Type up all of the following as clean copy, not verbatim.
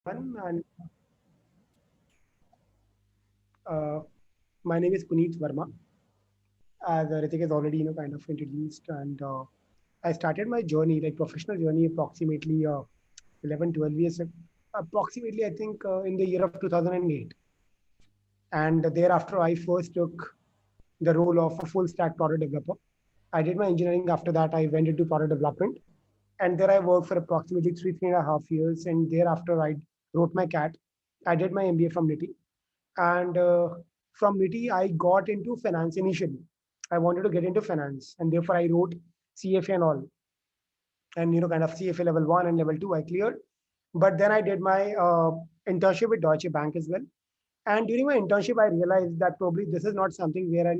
And uh, my name is Puneet Verma. As Ritik has already, kind of introduced, and I started my journey, like professional journey, approximately 11, 12 years, approximately, I think, in the year of 2008. And thereafter, I first took the role of a full stack product developer. I did my engineering. After that, I went into product development. And there I worked for approximately 3.5 years. And thereafter, I wrote my CAT. I did my MBA from NITI. And from NITI, I got into finance initially. I wanted to get into finance. And therefore, I wrote CFA and all. And, kind of CFA level 1 and level 2, I cleared. But then I did my internship with Deutsche Bank as well. And during my internship, I realized that probably this is not something where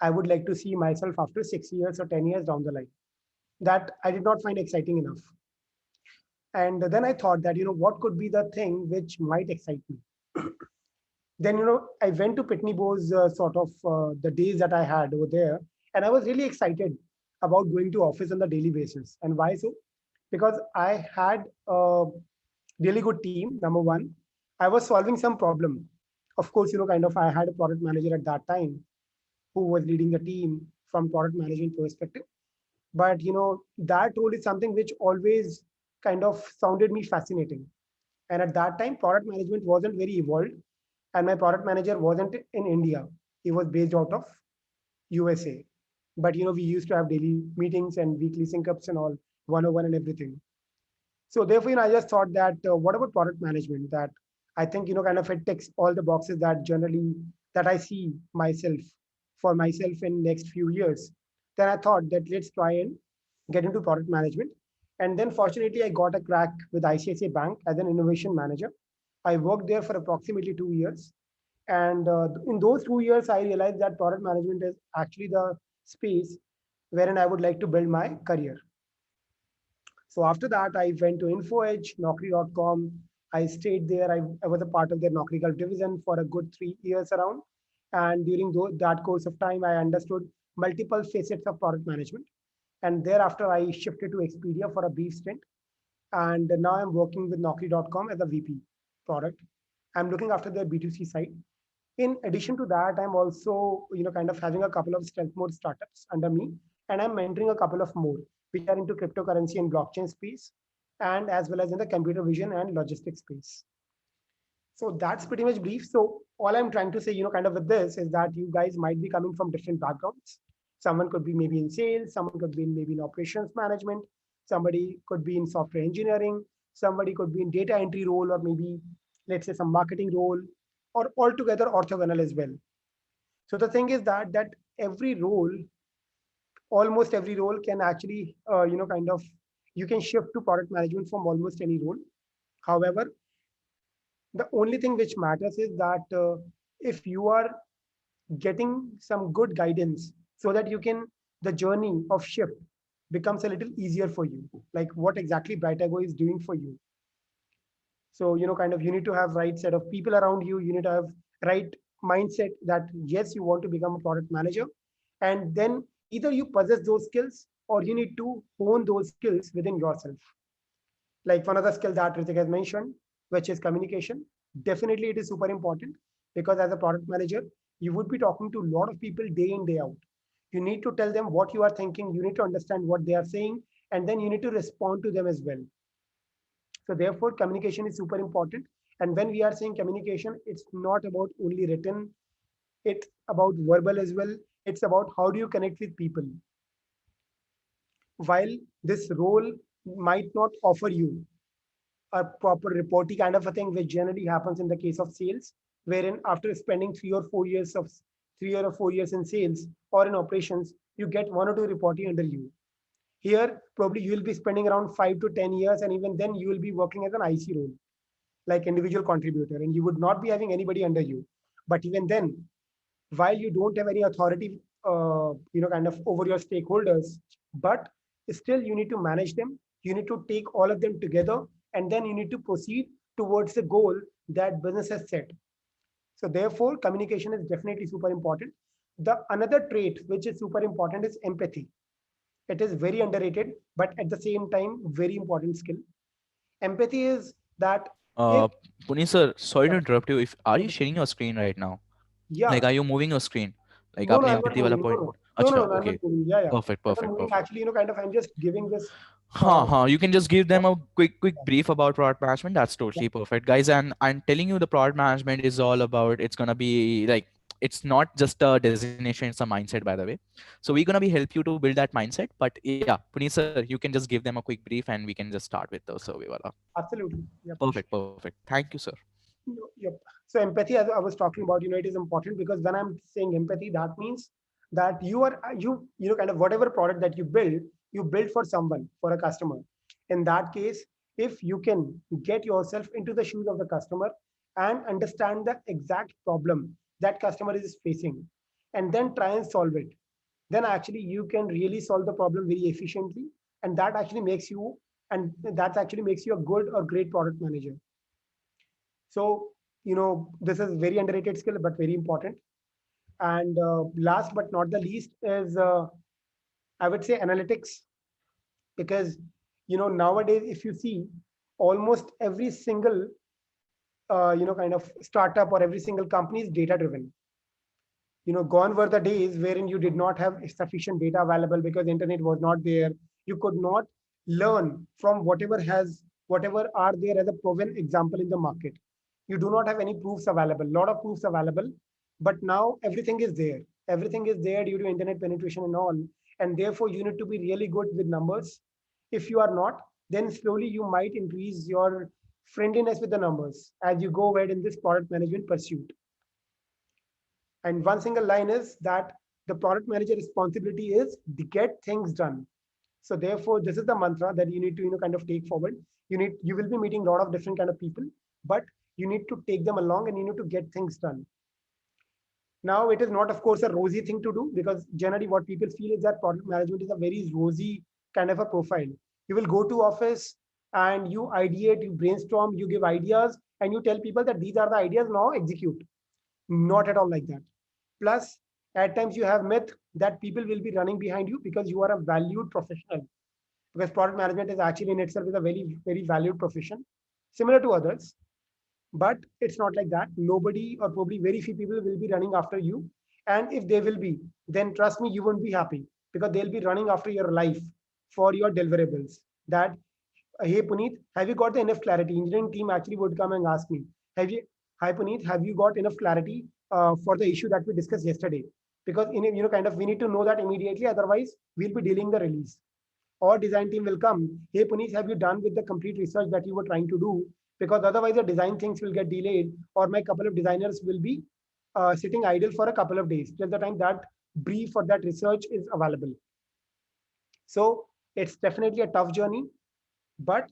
I would like to see myself after 6 years or 10 years down the line. That I did not find exciting enough. And then I thought that, what could be the thing which might excite me? Then, I went to Pitney Bowes sort of the days that I had over there. And I was really excited about going to office on the daily basis. And why so? Because I had a really good team, number one. I was solving some problem. Of course, kind of I had a product manager at that time who was leading the team from product management perspective. But that role is something which always kind of sounded me fascinating. And at that time, product management wasn't very evolved, and my product manager wasn't in India. He was based out of USA. But we used to have daily meetings and weekly sync ups and all, 101 and everything. So therefore, I just thought that what about product management? That I think kind of it ticks all the boxes that generally that I see myself for myself in next few years. Then I thought that let's try and get into product management. And then fortunately, I got a crack with ICICI Bank as an innovation manager. I worked there for approximately 2 years. And in those 2 years, I realized that product management is actually the space wherein I would like to build my career. So after that, I went to InfoEdge, Naukri.com. I stayed there. I was a part of their Naukri Gulf division for a good 3 years around. And during that course of time, I understood multiple facets of product management. And thereafter, I shifted to Expedia for a brief stint. And now I'm working with Naukri.com as a VP product. I'm looking after their B2C side. In addition to that, I'm also, kind of having a couple of stealth mode startups under me, and I'm mentoring a couple of more, which are into cryptocurrency and blockchain space, and as well as in the computer vision and logistics space. So that's pretty much brief. So all I'm trying to say, kind of with this is that you guys might be coming from different backgrounds. Someone could be maybe in sales, someone could be maybe in operations management, somebody could be in software engineering, somebody could be in data entry role, or maybe let's say some marketing role, or altogether orthogonal as well. So the thing is that every role, almost every role can actually, kind of, you can shift to product management from almost any role. However, the only thing which matters is that if you are getting some good guidance so that you can, the journey of shift becomes a little easier for you, like what exactly Brightago is doing for you. So, kind of you need to have right set of people around you. You need to have right mindset that yes, you want to become a product manager. And then either you possess those skills or you need to hone those skills within yourself. Like one of the skills that Ritik has mentioned, which is communication. Definitely it is super important because as a product manager, you would be talking to a lot of people day in, day out. You need to tell them what you are thinking. You need to understand what they are saying, and then you need to respond to them as well. So therefore, communication is super important. And when we are saying communication, it's not about only written, it's about verbal as well. It's about how do you connect with people. While this role might not offer you a proper reporting kind of a thing, which generally happens in the case of sales, wherein after spending 3 or 4 years in sales or in operations, you get 1 or 2 reporting under you. Here, probably you will be spending around 5 to 10 years, and even then you will be working as an IC role, like individual contributor, and you would not be having anybody under you. But even then, while you don't have any authority, kind of over your stakeholders, but still you need to manage them. You need to take all of them together, and then you need to proceed towards the goal that business has set. So therefore, communication is definitely super important. The another trait which is super important is empathy. It is very underrated, but at the same time, very important skill. Empathy is that If Uh, Puneet sir, sorry to yeah, interrupt you. If are no, you sharing your screen right now? Like, yeah, are you moving your screen? Like, no, no, आपने I'm not empathy वाला moving. No, point. no, no, no, अच्छा, no, I'm not okay, moving. Yeah, yeah, perfect, I'm not perfect, moving. perfect. Actually, kind of, I'm just giving this. Huh, huh. You can just give Yeah, them a quick brief about product management. That's yeah, totally perfect, guys. And I'm telling you, the product management is all about. It's gonna be like, it's not just a designation; it's a mindset, by the way. So we're gonna be help you to build that mindset. But yeah, Puneet sir, you can just give them a quick brief, and we can just start with the survey. Wala. absolutely. Yeah, Perfect, perfect. Thank you, sir. Yep. So empathy, as I was talking about, it is important because when I'm saying empathy, that means that kind of whatever product that you build for someone, for a customer. In that case, if you can get yourself into the shoes of the customer and understand the exact problem that customer is facing, and then try and solve it, then actually you can really solve the problem very efficiently, and that actually makes you a good or great product manager. So, this is very underrated skill, but very important. And last but not the least is, I would say, analytics, because, nowadays, if you see, almost every single, kind of startup or every single company is data driven. Gone were the days wherein you did not have sufficient data available because internet was not there. You could not learn from whatever are there as a proven example in the market. You do not have any proofs available, lot of proofs available, but now everything is there due to internet penetration and all, and therefore you need to be really good with numbers. If you are not, then slowly you might increase your friendliness with the numbers as you go ahead in this product management pursuit. And one single line is that the product manager responsibility is to get things done. So therefore, this is the mantra that you need to kind of take forward. You will be meeting a lot of different kind of people, but you need to take them along and you need to get things done. Now, it is not, of course, a rosy thing to do because generally what people feel is that product management is a very rosy kind of a profile. You will go to office and you ideate, you brainstorm, you give ideas, and you tell people that these are the ideas, now execute. Not at all like that. Plus, at times you have myth that people will be running behind you because you are a valued professional. Because product management is actually in itself is a very, very valued profession, similar to others. But it's not like that. Nobody or probably very few people will be running after you. And if they will be, then trust me, you won't be happy because they'll be running after your life for your deliverables. That, hey Puneet, have you got the enough clarity? Engineering team actually would come and ask me, have you, hi Puneet, have you got enough clarity for the issue that we discussed yesterday? Because kind of we need to know that immediately. Otherwise, we'll be dealing the release. Or design team will come, hey Puneet, have you done with the complete research that you were trying to do? Because otherwise the design things will get delayed, or my couple of designers will be sitting idle for a couple of days till the time that brief or that research is available. So it's definitely a tough journey, but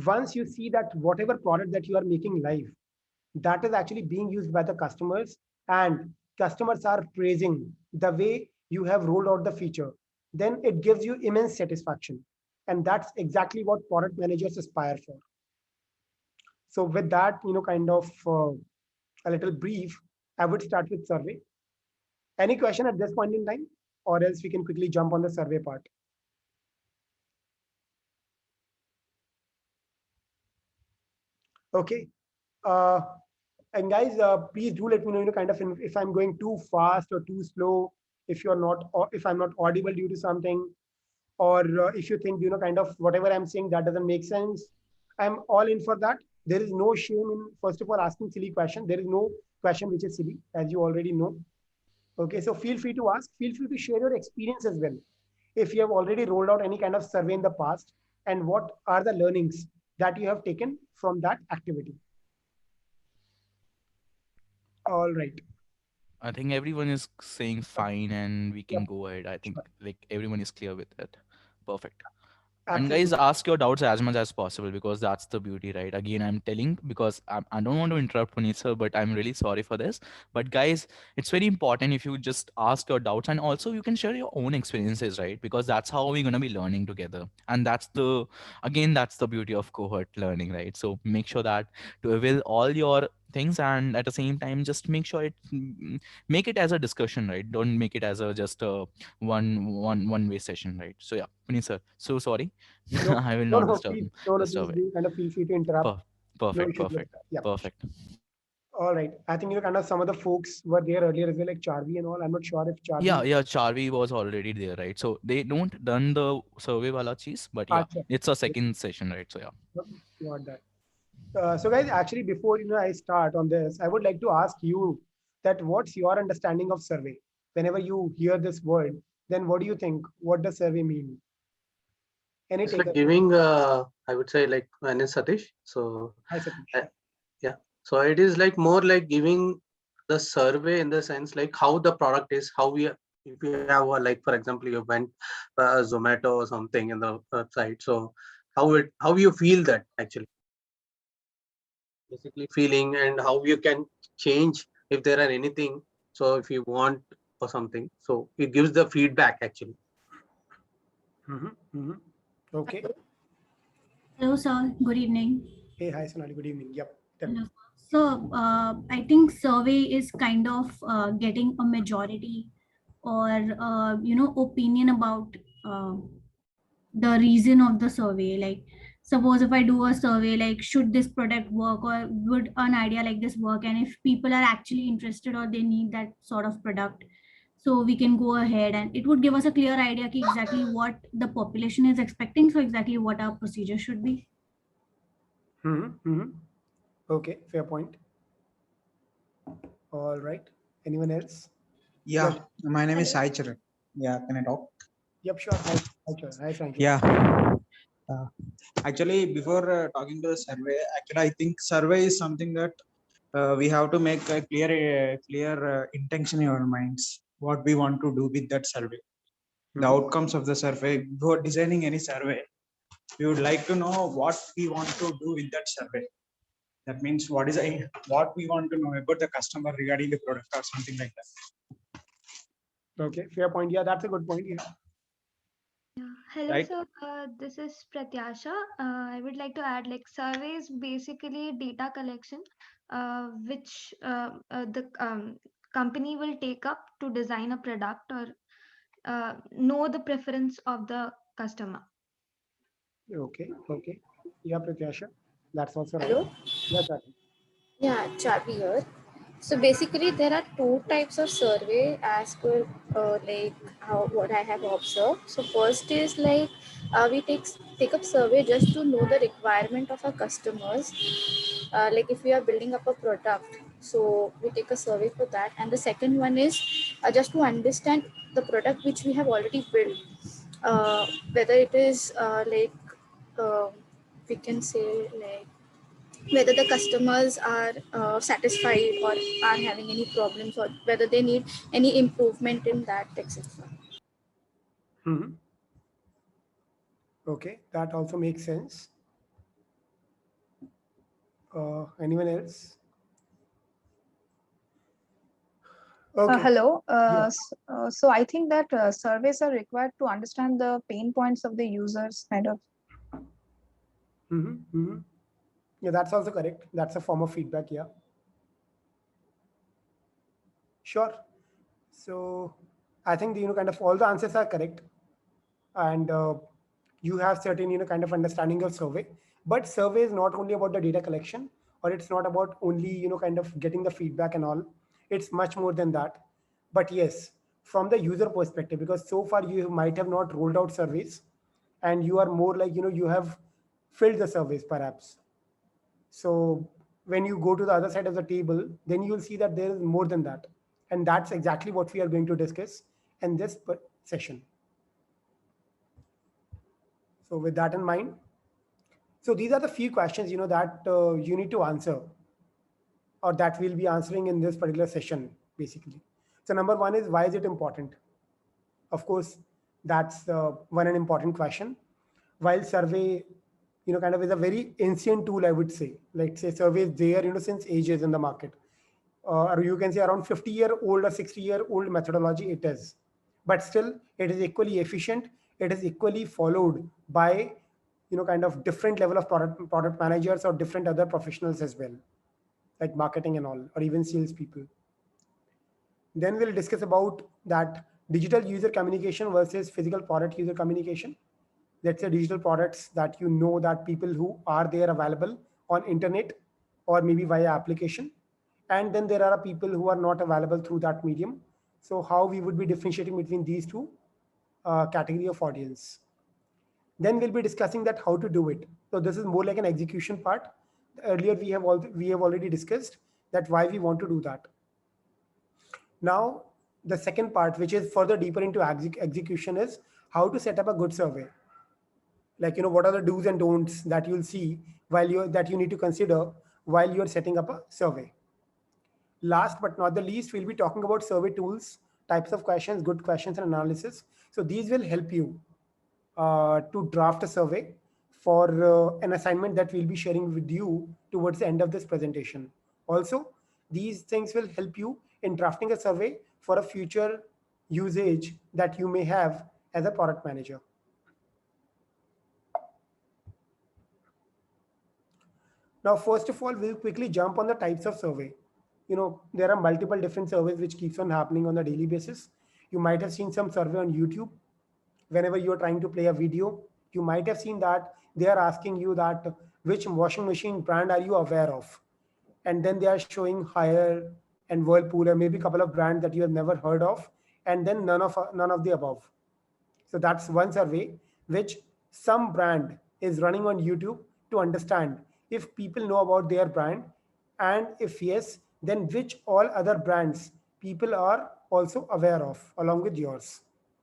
once you see that whatever product that you are making live, that is actually being used by the customers, and customers are praising the way you have rolled out the feature, then it gives you immense satisfaction. And that's exactly what product managers aspire for. So with that, kind of a little brief, I would start with survey. Any question at this point in time, or else we can quickly jump on the survey part. Okay. Uh, and guys, please do let me know, kind of if I'm going too fast or too slow, if you're not, or if I'm not audible due to something, or if you think, kind of whatever I'm saying that doesn't make sense. I'm all in for that. There is no shame in, first of all, asking silly question. There is no question which is silly, as you already know. Okay, so feel free to ask. Feel free to share your experience as well. If you have already rolled out any kind of survey in the past, and what are the learnings that you have taken from that activity. All right. I think everyone is saying Yep. fine, and we can Yep. go ahead. I think Sure. like everyone is clear with it. Perfect. And guys, Absolutely. ask your doubts as much as possible because that's the beauty, right? Again, I'm telling because I don't want to interrupt Puneet sir, but I'm really sorry for this. But guys, it's very important if you just ask your doubts, and also you can share your own experiences, right? Because that's how we're gonna be learning together, and that's the beauty of cohort learning, right? So make sure that to avail all your things, and at the same time just make sure make it as a discussion, right? Don't make it as a just a one way session, right? So yeah, Puneet sir, so sorry. No, I will no, not no, disturb please, no, no, please disturb it. do kind of feel free to interrupt. No Perfect, issues with perfect, that. Yeah. perfect. All right. I think kind of some of the folks were there earlier as well, like Charvi and all. I'm not sure if Yeah, Charvi. yeah, Charvi was already there, right? So they don't done the survey wala cheese, but yeah, Acha. it's a second session, right? So yeah. Got that. So guys, actually, before I start on this, I would like to ask you that what's your understanding of survey? Whenever you hear this word, then what do you think? What does survey mean? Any It's take? like giving, I would say, like my name is Satish. So, Hi, Satish. uh, yeah. So it is like more like giving the survey in the sense like how the product is, how we, if you have like, for example, you went Zomato or something in the website. So how you feel that actually, basically feeling and how you can change if there are anything. So if you want or something, so it gives the feedback actually. Mm-hmm. Mm-hmm. Okay. Hello, sir. Good evening. Hey, hi, Sonali. Good evening. Yep. Tell me. Hello. So, I think survey is kind of getting a majority or opinion about uh, the reason of the survey. Like, suppose if I do a survey, like, should this product work or would an idea like this work? And if people are actually interested or they need that sort of product, so we can go ahead and it would give us a clear idea ki exactly what the population is expecting. So, exactly what our procedure should be. Mm-hmm. Mm-hmm. Okay. Fair point. All right. Anyone else? Yeah, Yes. my name is Hello. Sai Charan. Yeah, can I talk? Yep. Sure. Hi. Hi, sure. Hi, Sanjay. Yeah. Uh, Actually, before talking to the survey, actually, I think survey is something that we have to make a clear intention in our minds. What we want to do with that survey, the Mm-hmm. outcomes of the survey. Before designing any survey, we would like to know what we want to do with that survey. That means what we want to know about the customer regarding the product or something like that. Okay. Fair point. Yeah, that's a good point. Yeah. Yeah. Hello, Right? sir. This is Pratyasha. I would like to add like surveys basically data collection, which the company will take up to design a product or know the preference of the customer. Okay. Okay. Yeah, Pratyasha. That's also right. Hello? Yeah, Charvi. Yeah, Chabi here. So basically, there are two types of survey as per like what I have observed. So first is like we take up survey just to know the requirement of our customers. Like if we are building up a product, so we take a survey for that. And the second one is just to understand the product which we have already built, whether it is uh, we can say like whether the customers are satisfied or are having any problems or whether they need any improvement in that, etc. Mm-hmm. Okay. That also makes sense. Anyone else? Okay. Hello. Yeah. So I think that surveys are required to understand the pain points of the users, kind of. Mm-hmm. Mm-hmm. Yeah, that's also correct. That's a form of feedback. Yeah. Sure. So I think kind of all the answers are correct, and you have certain kind of understanding of survey. But survey is not only about the data collection, or it's not about only kind of getting the feedback and all. It's much more than that. But yes, from the user perspective, because so far you might have not rolled out surveys, and you are more like you have filled the surveys perhaps. So when you go to the other side of the table, then you will see that there is more than that. And that's exactly what we are going to discuss in this session. So with that in mind, so these are the few questions that you need to answer, or that we'll be answering in this particular session, basically. So number one is, why is it important? Of course, that's one an important question. While survey, kind of is a very ancient tool, I would say. Like say survey is there, since ages in the market. Or you can say around 50-year-old or 60-year-old methodology it is. But still, it is equally efficient. It is equally followed by, kind of different level of product managers or different other professionals as well, like marketing and all, or even sales people. Then we'll discuss about that digital user communication versus physical product user communication. Let's say digital products that that people who are there available on internet or maybe via application. And then there are people who are not available through that medium. So how we would be differentiating between these two category of audience. Then we'll be discussing that how to do it. So this is more like an execution part. Earlier we have already discussed that why we want to do that. Now the second part, which is further deeper into execution, is how to set up a good survey. Like, what are the do's and don'ts that you'll see that you need to consider while you're setting up a survey. Last but not the least, we'll be talking about survey tools, types of questions, good questions, and analysis. So these will help you to draft a survey for an assignment that we'll be sharing with you towards the end of this presentation. Also, these things will help you in drafting a survey for a future usage that you may have as a product manager. Now, first of all, we'll quickly jump on the types of survey. There are multiple different surveys which keeps on happening on a daily basis. You might have seen some survey on YouTube. Whenever you're trying to play a video, you might have seen that they are asking you that which washing machine brand are you aware of? And then they are showing Haier and Whirlpool, or maybe a couple of brands that you have never heard of, and then none of the above. So that's one survey which some brand is running on YouTube to understand if people know about their brand, and if yes, then which all other brands people are also aware of along with yours.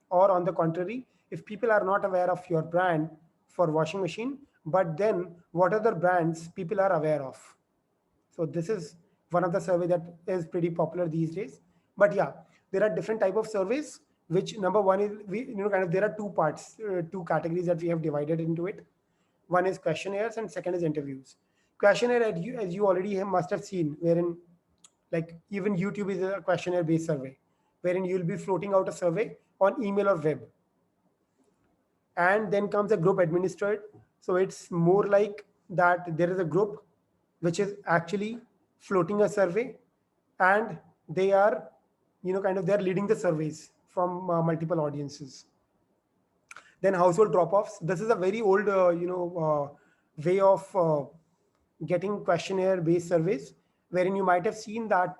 Or on the contrary, if people are not aware of your brand for washing machine, but then what other brands people are aware of. So this is one of the survey that is pretty popular these days. But yeah, there are different type of surveys, which number one is, there are two parts, two categories that we have divided into it. One is questionnaires and second is interviews. Questionnaire, as you already must have seen, wherein like even YouTube is a questionnaire based survey, wherein you'll be floating out a survey on email or web. And then comes a group administered. So it's more like that there is a group which is actually floating a survey, and they are, they're leading the surveys from multiple audiences. Then household drop-offs. This is a very old, way of getting questionnaire-based surveys, wherein you might have seen that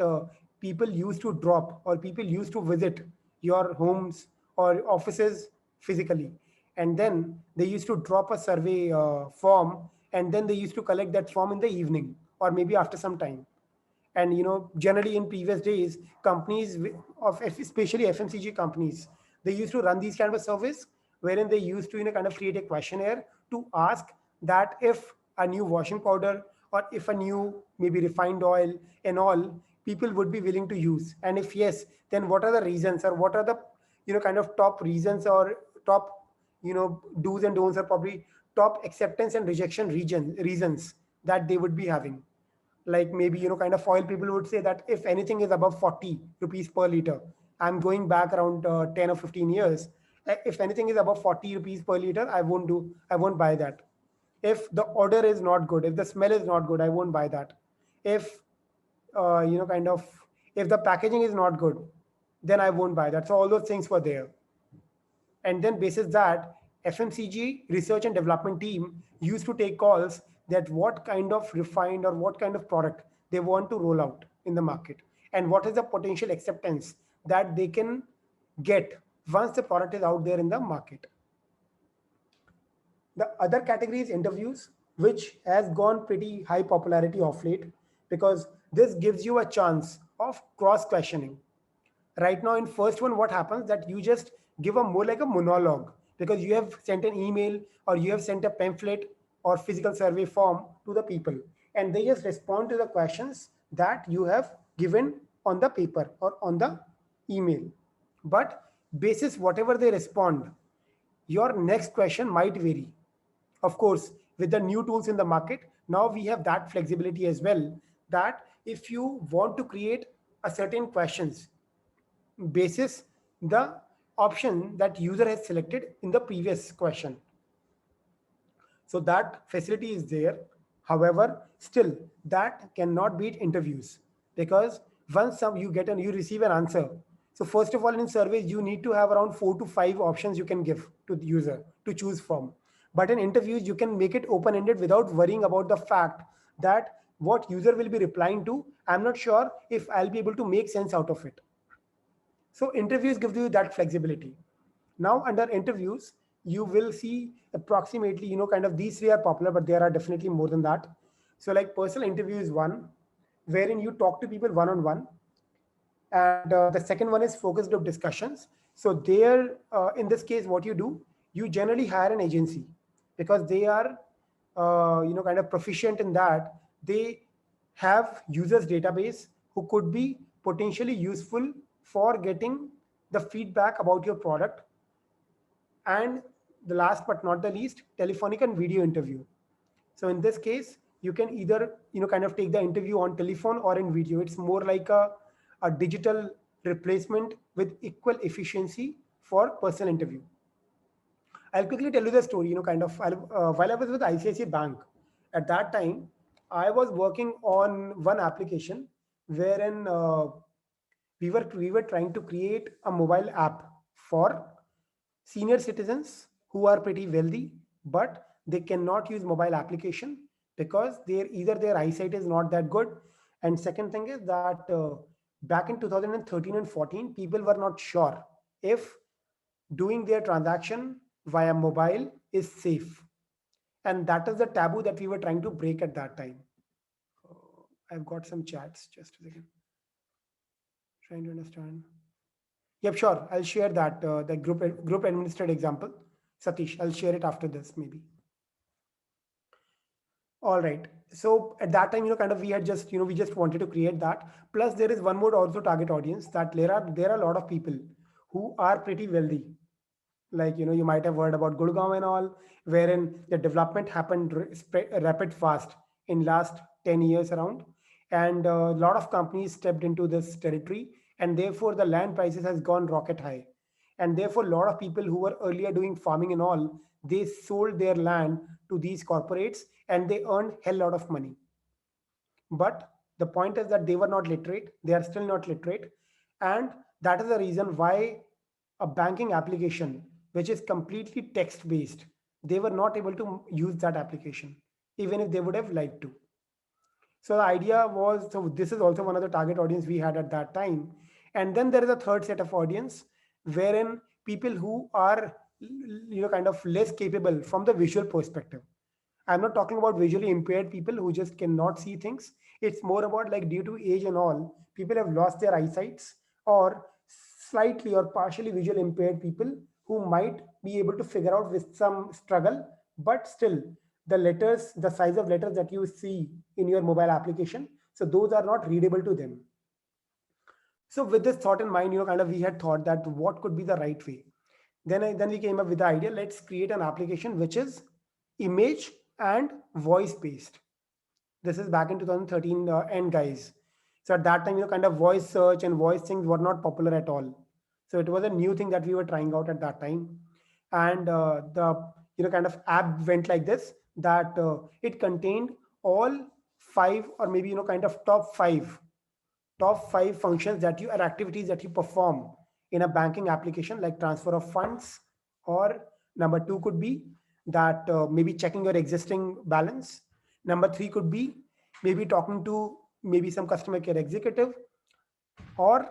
people used to drop or people used to visit your homes or offices physically, and then they used to drop a survey form, and then they used to collect that form in the evening or maybe after some time. And generally in previous days, companies of especially FMCG companies, they used to run these kind of surveys wherein they used to kind of create a questionnaire to ask that if a new washing powder or if a new maybe refined oil and all people would be willing to use, and if yes, then what are the reasons, or what are the kind of top reasons or top do's and don'ts, or probably top acceptance and rejection reasons that they would be having. Like maybe kind of oil people would say that if anything is above 40 rupees per liter, I'm going back around 10 or 15 years, if anything is above 40 rupees per liter, I won't buy that. If the odor is not good, if the smell is not good, I won't buy that. If if the packaging is not good, then I won't buy that. So all those things were there. And then basis that, FMCG research and development team used to take calls that what kind of refined or what kind of product they want to roll out in the market, and what is the potential acceptance that they can get once the product is out there in the market. The other category is interviews, which has gone pretty high popularity of late, because this gives you a chance of cross questioning. Right now in first one, what happens that you just give a more like a monologue, because you have sent an email or you have sent a pamphlet or physical survey form to the people, and they just respond to the questions that you have given on the paper or on the email. But basis whatever they respond, your next question might vary. Of course, with the new tools in the market, now we have that flexibility as well, that if you want to create a certain questions basis the option that user has selected in the previous question. So that facility is there. However, still that cannot beat interviews, because once you receive an answer. So first of all, in surveys, you need to have around 4 to 5 options you can give to the user to choose from. But in interviews, you can make it open-ended without worrying about the fact that what user will be replying to, I'm not sure if I'll be able to make sense out of it. So interviews give you that flexibility. Now under interviews, you will see approximately, kind of these three are popular, but there are definitely more than that. So like personal interview is one, wherein you talk to people one on one, and the second one is focus group discussions. So there, in this case, what you do, you generally hire an agency because they are, kind of proficient in that. They have users database who could be potentially useful for getting the feedback about your product. And the last but not the least, telephonic and video interview. So in this case, you can either, kind of take the interview on telephone or in video. It's more like a digital replacement with equal efficiency for personal interview. I'll quickly tell you the story, while I was with ICICI Bank, at that time, I was working on one application wherein we were trying to create a mobile app for senior citizens who are pretty wealthy, but they cannot use mobile application because their eyesight is not that good. And second thing is that back in 2013 and 14, people were not sure if doing their transaction via mobile is safe. And that is the taboo that we were trying to break at that time. I've got some chats, just a second. Trying to understand. Yep, sure. I'll share that the group administered example. Satish, I'll share it after this maybe. All right. So at that time, kind of we had just, we just wanted to create that. Plus, there is one more also target audience that there are a lot of people who are pretty wealthy. Like, you might have heard about Gurgaon and all, wherein the development happened rapid fast in last 10 years around. And a lot of companies stepped into this territory, and therefore the land prices has gone rocket high. And therefore, a lot of people who were earlier doing farming and all, they sold their land to these corporates and they earned hell lot of money. But the point is that they were not literate. They are still not literate. And that is the reason why a banking application, which is completely text based, they were not able to use that application, even if they would have liked to. So the idea was, so this is also one of the target audience we had at that time. And then there is a third set of audience wherein people who are, kind of less capable from the visual perspective. I'm not talking about visually impaired people who just cannot see things. It's more about like due to age and all, people have lost their eyesights, or slightly or partially visual impaired people who might be able to figure out with some struggle, but still the letters, the size of letters that you see in your mobile application, so those are not readable to them. So with this thought in mind, kind of we had thought that what could be the right way. Then we came up with the idea, let's create an application which is image and voice based. This is back in 2013 end, guys. So at that time, kind of voice search and voice things were not popular at all. So it was a new thing that we were trying out at that time. And the kind of app went like this, that it contained all five, or maybe kind of top five functions that you, or activities that you perform in a banking application, like transfer of funds, or number two could be that maybe checking your existing balance. Number three could be maybe talking to maybe some customer care executive, or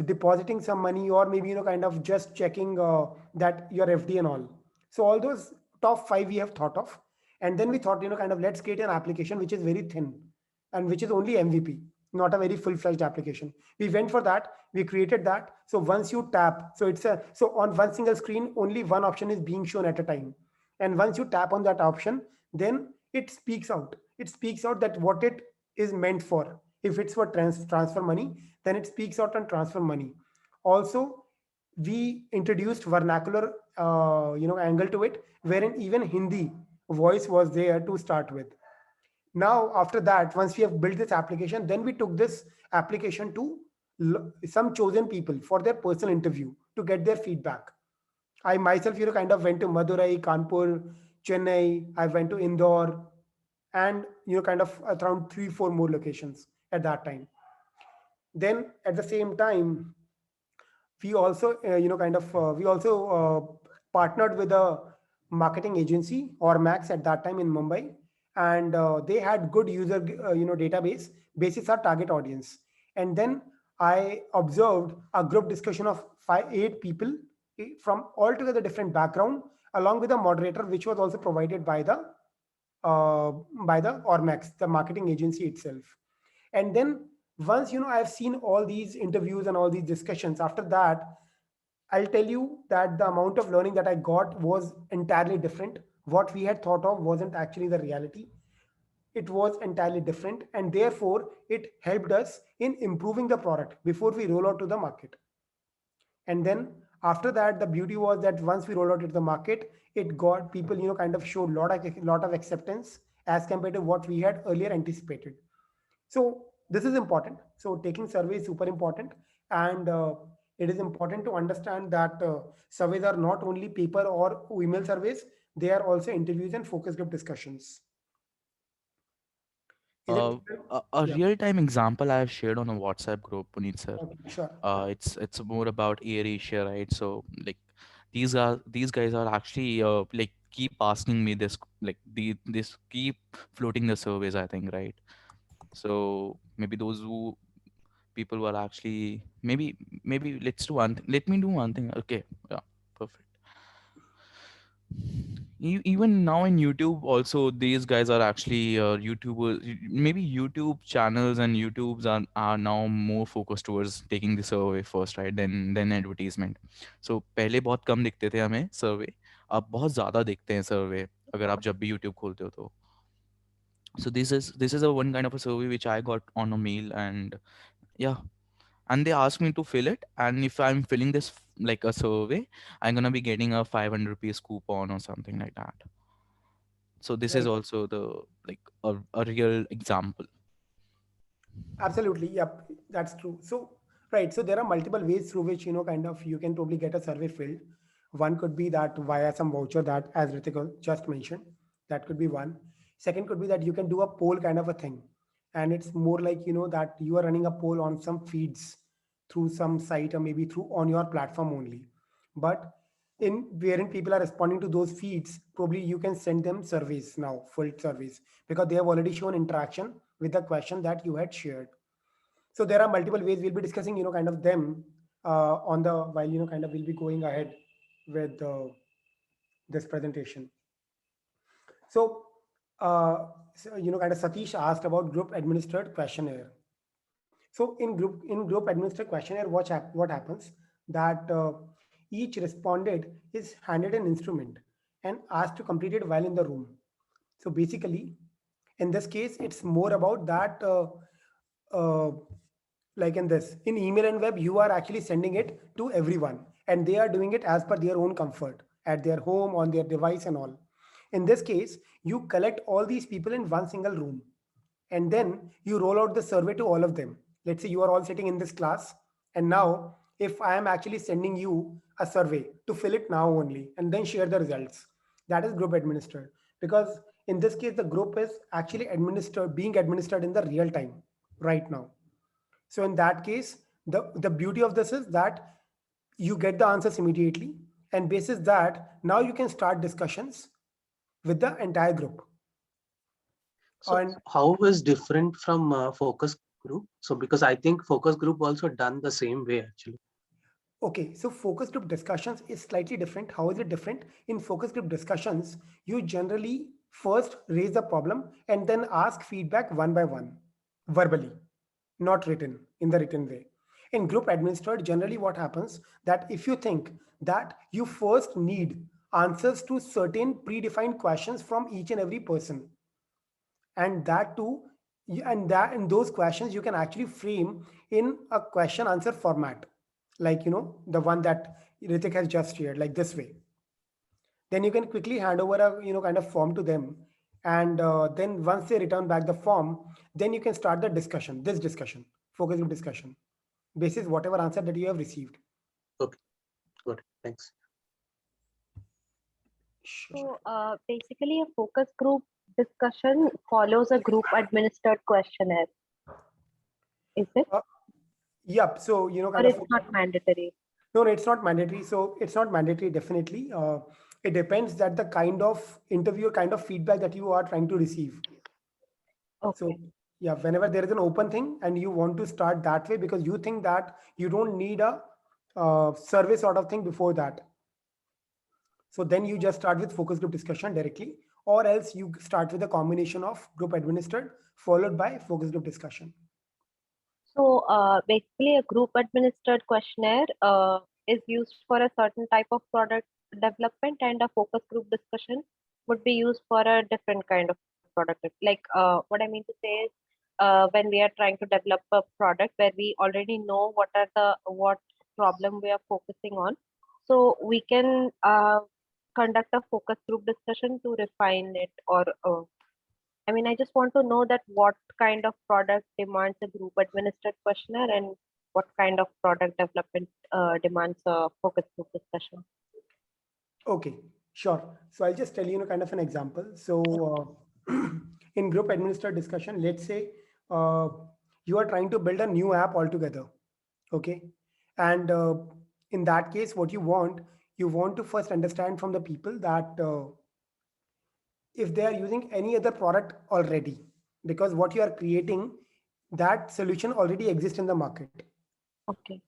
depositing some money, or maybe kind of just checking that your FD and all. So all those top five we have thought of, and then we thought, kind of let's create an application which is very thin and which is only MVP, not a very full-fledged application. We went for that. We created that. So once you tap, so on one single screen, only one option is being shown at a time. And once you tap on that option, then it speaks out. It speaks out that what it is meant for. If it's for transfer money, then it speaks out on transfer money. Also, we introduced vernacular, angle to it, wherein even Hindi voice was there to start with. Now, after that, once we have built this application, then we took this application to some chosen people for their personal interview to get their feedback. I myself, kind of went to Madurai, Kanpur, Chennai. I went to Indore, and kind of around 3-4 more locations at that time. Then at the same time, we also, we also partnered with a marketing agency, or Max at that time in Mumbai, and they had good user database basis our target audience. And then I observed a group discussion of 8 people from altogether different background, along with a moderator, which was also provided uh, by the Ormax, the marketing agency itself. And then once I've seen all these interviews and all these discussions, after that I'll tell you that the amount of learning that I got was entirely different. What we had thought of wasn't actually the reality. It was entirely different, and therefore it helped us in improving the product before we roll out to the market. And then after that, the beauty was that once we rolled out to the market, it got people kind of showed lot of acceptance as compared to what we had earlier anticipated. So this is important. So taking survey is super important, and it is important to understand that surveys are not only paper or email surveys; they are also interviews and focus group discussions. Is it Uh, clear? a Yeah. real-time example I have shared on a WhatsApp group, Puneet sir. Okay. Sure. It's more about Air Asia, right? So like these guys are actually like keep asking me this, like this keep floating the surveys, I think, right? So maybe those who people who are actually maybe let's do one thing. Let me do one thing. Okay, yeah, perfect. Even now in YouTube, also these guys are actually YouTubers. Maybe YouTube channels and YouTubes are now more focused towards taking the survey first, right? Then advertisement. So पहले बहुत कम दिखते थे हमें survey. अब बहुत ज़्यादा दिखते हैं survey. अगर आप जब भी YouTube खोलते हो तो. So this is a one kind of a survey which I got on a mail, and yeah, and they asked me to fill it, and if I'm filling this like a survey, I'm gonna be getting a 500 rupees coupon or something like that. So this is Right. also the like a real example. Absolutely. Yep. That's true. So, right. So there are multiple ways through which, kind of you can probably get a survey filled. One could be that via some voucher that, as Ritika just mentioned, that could be one. Second could be that you can do a poll kind of a thing. And it's more like, that you are running a poll on some feeds through some site or maybe through on your platform only. But in wherein people are responding to those feeds, probably you can send them surveys now, full surveys, because they have already shown interaction with the question that you had shared. So there are multiple ways we'll be discussing, kind of them on the while, kind of we'll be going ahead with this presentation. So, kind of Satish asked about group administered questionnaire. So in group administered questionnaire, what happens that each respondent is handed an instrument and asked to complete it while in the room. So basically, in this case, it's more about that. Uh, like in this, in email and web, you are actually sending it to everyone, and they are doing it as per their own comfort at their home, on their device, and all. In this case, you collect all these people in one single room, and then you roll out the survey to all of them. Let's say you are all sitting in this class, and now if I am actually sending you a survey to fill it now only and then share the results, that is group administered, because in this case the group is actually being administered in the real time right now. So in that case, the beauty of this is that you get the answers immediately, and basis that now you can start discussions with the entire group. So And how is different from focus group? So because I think focus group also done the same way actually. okay, so focus group discussions is slightly different. How is it different? In focus group discussions, you generally first raise the problem and then ask feedback one by one, verbally, not written in the written way. In group administered, generally what happens that if you think that you first need answers to certain predefined questions from each and every person, and that too, and that in those questions you can actually frame in a question answer format, like the one that Ritik has just shared, like this way. Then you can quickly hand over a kind of form to them, and then once they return back the form, then you can start the discussion, this discussion, focus group discussion, basis whatever answer that you have received. Okay, good. Thanks. Sure. So basically, a focus group discussion follows a group administered questionnaire. Is it? Yep. So Or kind of it's not mandatory? no, it's not mandatory. So it's not mandatory, definitely. It depends that the kind of interview, kind of feedback that you are trying to receive. Okay. So yeah, whenever there is an open thing and you want to start that way because you think that you don't need a survey sort of thing before that. So then you just start with focus group discussion directly, or else you start with a combination of group administered followed by focus group discussion. So basically, a group administered questionnaire is used for a certain type of product development, and a focus group discussion would be used for a different kind of product. Like what I mean to say is, when we are trying to develop a product where we already know what problem we are focusing on, so we can conduct a focus group discussion to refine it, or I mean, I just want to know that what kind of product demands a group administered questionnaire, and what kind of product development demands a focus group discussion. Okay, sure. So I'll just tell you, kind of an example. So in group administered discussion, let's say you are trying to build a new app altogether. Okay. And in that case, what you want to first understand from the people that if they are using any other product already, because what you are creating, that solution already exists in the market. Okay.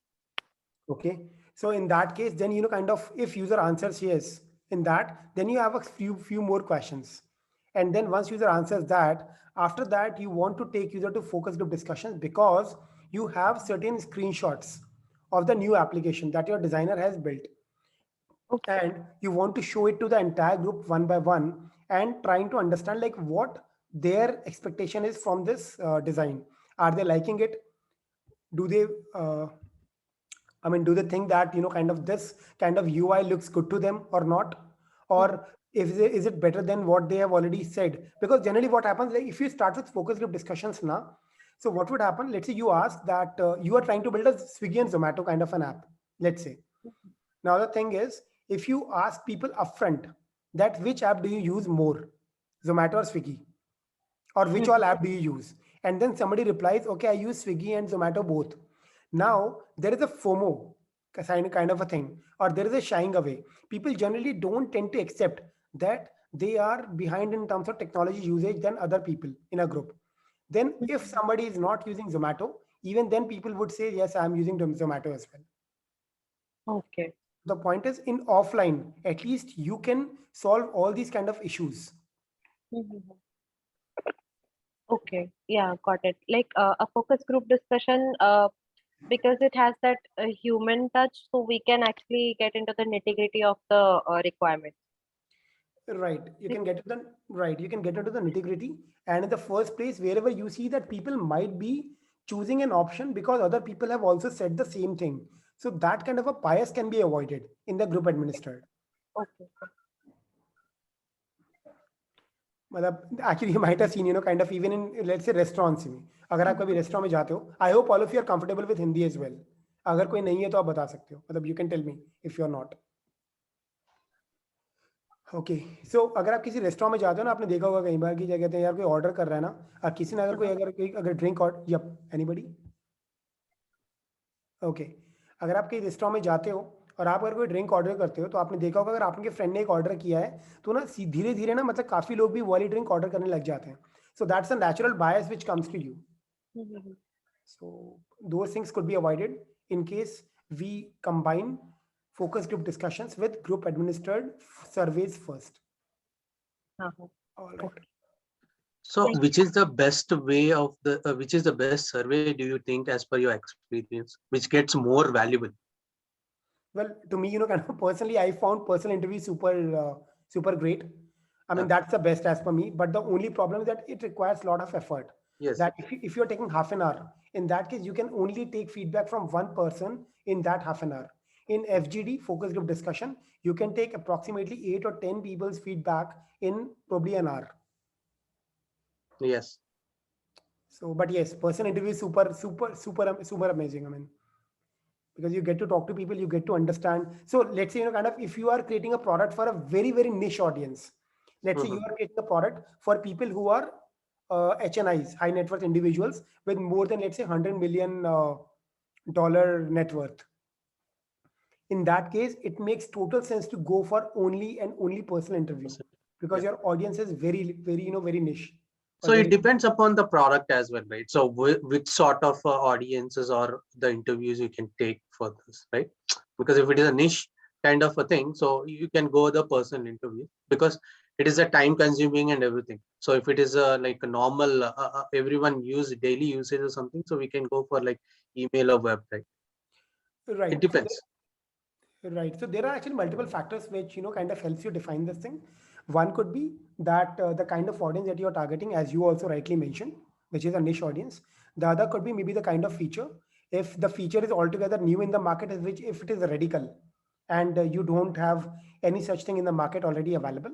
Okay. So in that case, then, kind of, if user answers yes in that, then you have a few more questions. And then once user answers that, after that, you want to take user to focus group discussions because you have certain screenshots of the new application that your designer has built. Okay. And you want to show it to the entire group one by one and trying to understand like what their expectation is from this design. Are they liking it? Do they do they think that kind of this kind of UI looks good to them or not? Or is it better than what they have already said? Because generally what happens, like if you start with focus group discussions now, so what would happen? Let's say you ask that you are trying to build a Swiggy and Zomato kind of an app, let's say. Now the thing is, if you ask people upfront that which app do you use more, Zomato or Swiggy, or which all app do you use, and then somebody replies, okay, I use Swiggy and Zomato both. Now there is a FOMO kind of a thing, or there is a shying away. People generally don't tend to accept that they are behind in terms of technology usage than other people in a group. Then if somebody is not using Zomato, even then people would say, yes, I'm using Zomato as well. Okay. The point is, in offline, at least you can solve all these kind of issues. Okay. Yeah, got it. Like a focus group discussion, because it has that human touch, so we can actually get into the nitty-gritty of the requirements. Right. You can get into the nitty-gritty. And in the first place, wherever you see that people might be choosing an option because other people have also said the same thing. So that kind of a bias can be avoided in the group administered. Okay. Actually, you might have seen, kind of even in, let's say, restaurants में अगर आप कभी restaurant में जाते हो, I hope all of you are comfortable with Hindi as well. अगर कोई नहीं है तो आप बता सकते हो, मतलब you can tell me if you are not. Okay so अगर आप किसी रेस्टोरेंट में जाते हो ना, आपने देखा होगा कई बार कि क्या कहते हैं यार, कोई ऑर्डर कर रहा है ना, और किसी ने अगर drink order, yup anybody, okay, अगर आप कहीं रेस्टोरेंट में जाते हो और आप अगर कोई ड्रिंक ऑर्डर करते हो तो आपने देखा होगा अगर आपके फ्रेंड ने एक ऑर्डर किया है तो ना धीरे धीरे ना, मतलब काफी लोग भी वाली ड्रिंक ऑर्डर करने लग जाते हैं. So that's a natural bias which comes to you. So those things could be avoided in case we combine focus group discussions with group administered surveys first. All right. So which is the best way of the which is the best survey do you think as per your experience, which gets more valuable? Well, to me, kind of personally, I found personal interviews super great. I mean, that's the best as per me, but the only problem is that it requires a lot of effort. Yes. That if you're taking half an hour, in that case, you can only take feedback from one person in that half an hour. In FGD, focus group discussion, you can take approximately 8 or 10 people's feedback in probably an hour. Yes. So, but yes, person interview is super amazing. I mean, because you get to talk to people, you get to understand. So let's say, kind of, if you are creating a product for a very, very niche audience, let's say you are creating a product for people who are HNIs, high net worth individuals with more than, let's say, $100 million net worth. In that case, it makes total sense to go for only and only personal interview, because Yeah. your audience is very, very, very niche. So it depends upon the product as well, right? So which sort of audiences or the interviews you can take for this, right? Because if it is a niche kind of a thing, so you can go the personal interview because it is a time consuming and everything. So if it is like a normal, everyone use daily usage or something, so we can go for like email or web, right? Right. It depends. Right. So there are actually multiple factors which kind of helps you define this thing. One could be that the kind of audience that you're targeting, as you also rightly mentioned, which is a niche audience. The other could be maybe the kind of feature. If the feature is altogether new in the market, is which if it is radical, and you don't have any such thing in the market already available,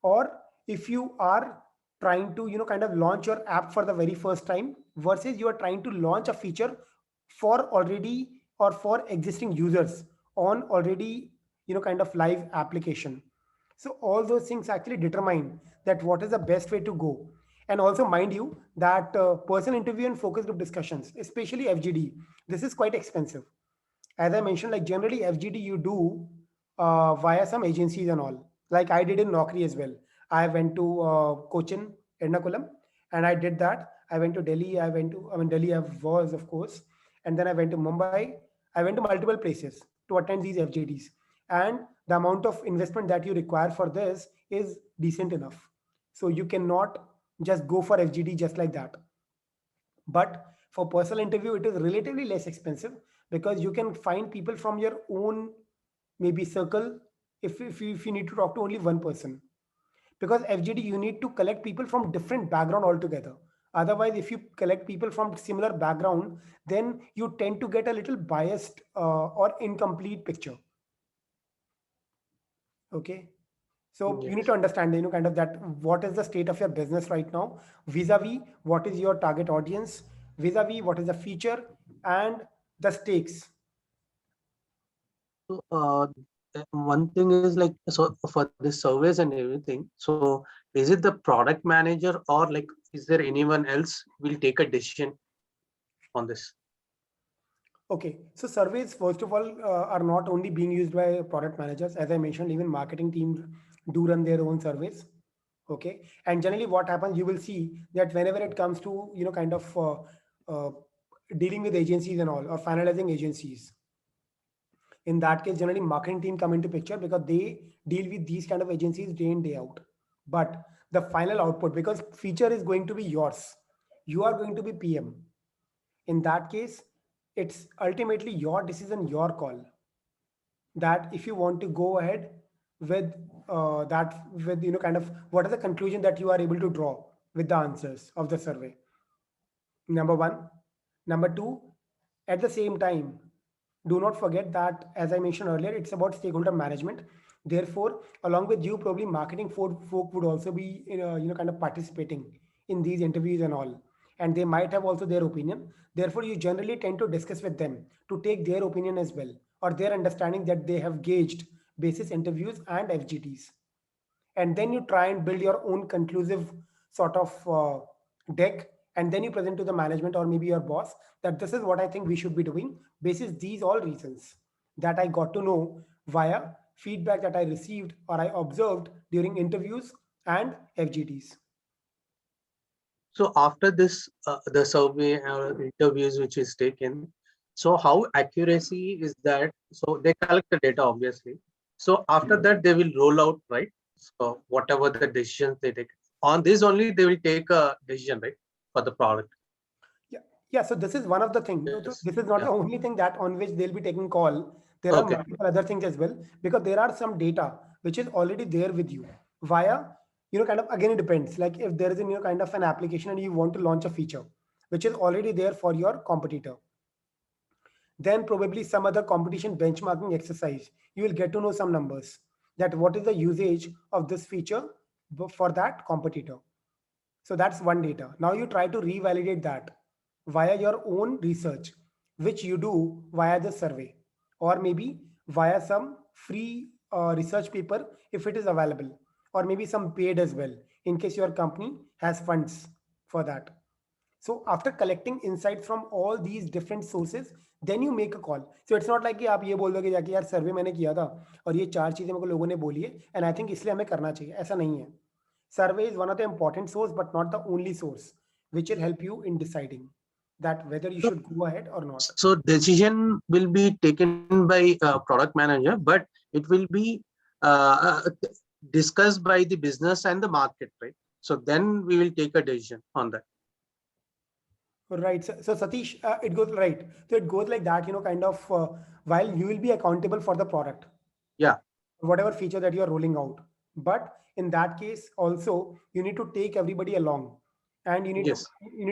or if you are trying to kind of launch your app for the very first time versus you are trying to launch a feature for already or for existing users on already kind of live application. So all those things actually determine that what is the best way to go. And also mind you that personal interview and focus group discussions, especially FGD, this is quite expensive. As I mentioned, like generally FGD you do via some agencies and all. Like I did in Naukri as well. I went to Cochin, Ernakulam, and I did that. I went to Delhi. Delhi I was, of course. And then I went to Mumbai. I went to multiple places to attend these FGDs. And the amount of investment that you require for this is decent enough. So you cannot just go for FGD just like that. But for personal interview, it is relatively less expensive because you can find people from your own maybe circle if you need to talk to only one person. Because FGD, you need to collect people from different background altogether. Otherwise, if you collect people from similar background, then you tend to get a little biased or incomplete picture. Okay. So you need Yes. to understand, kind of that what is the state of your business right now, vis-a-vis what is your target audience, vis-a-vis what is the feature and the stakes. So one thing is like, so for the surveys and everything, so is it the product manager or like is there anyone else will take a decision on this? Okay, so surveys, first of all, are not only being used by product managers. As I mentioned, even marketing teams do run their own surveys. Okay, and generally, what happens, you will see that whenever it comes to kind of uh, dealing with agencies and all, or finalizing agencies, in that case, generally marketing team come into picture because they deal with these kind of agencies day in day out. But the final output, because feature is going to be yours, you are going to be PM. In that case, it's ultimately your decision, your call, that if you want to go ahead with that, with kind of what is the conclusion that you are able to draw with the answers of the survey. Number one. Number two, at the same time, do not forget that, as I mentioned earlier, it's about stakeholder management. Therefore, along with you, probably marketing folk would also be, kind of participating in these interviews and all. And they might have also their opinion. Therefore, you generally tend to discuss with them to take their opinion as well, or their understanding that they have gauged basis interviews and FGTs. And then you try and build your own conclusive sort of deck, and then you present to the management or maybe your boss that this is what I think we should be doing basis these all reasons that I got to know via feedback that I received or I observed during interviews and FGTs. So after this, the survey or interviews which is taken, so how accuracy is that? So they collect the data obviously. So after that they will roll out, right? So whatever the decisions they take on this only, they will take a decision, right, for the product. Yeah, yeah. So this is one of the things. So Yes. this is not Yeah. the only thing that on which they'll be taking call. There are Okay. multiple other things as well, because there are some data which is already there with you via kind of, again, it depends. Like if there is a kind of an application and you want to launch a feature which is already there for your competitor, then probably some other competition benchmarking exercise, you will get to know some numbers that what is the usage of this feature for that competitor. So that's one data. Now you try to revalidate that via your own research, which you do via the survey, or maybe via some free research paper if it is available, or maybe some paid as well in case your company has funds for that. So after collecting insights from all these different sources, then you make a call. So it's not like कि आप ये बोल दोगे जाके यार सर्वे मैंने किया था और ये 4 चीजें मेरे को लोगों ने बोली है and I think इसलिए हमें करना चाहिए. ऐसा नहीं है. Survey is one of the important source, but not the only source, which will help you in deciding that whether you should go ahead or not. So decision will be taken by product manager, but it will be discussed by the business and the market, right? So then we will take a decision on that. Right. So Satish, it goes right. So it goes like that, kind of while you will be accountable for the product. Yeah. Whatever feature that you are rolling out. But in that case, also you need to take everybody along, and you need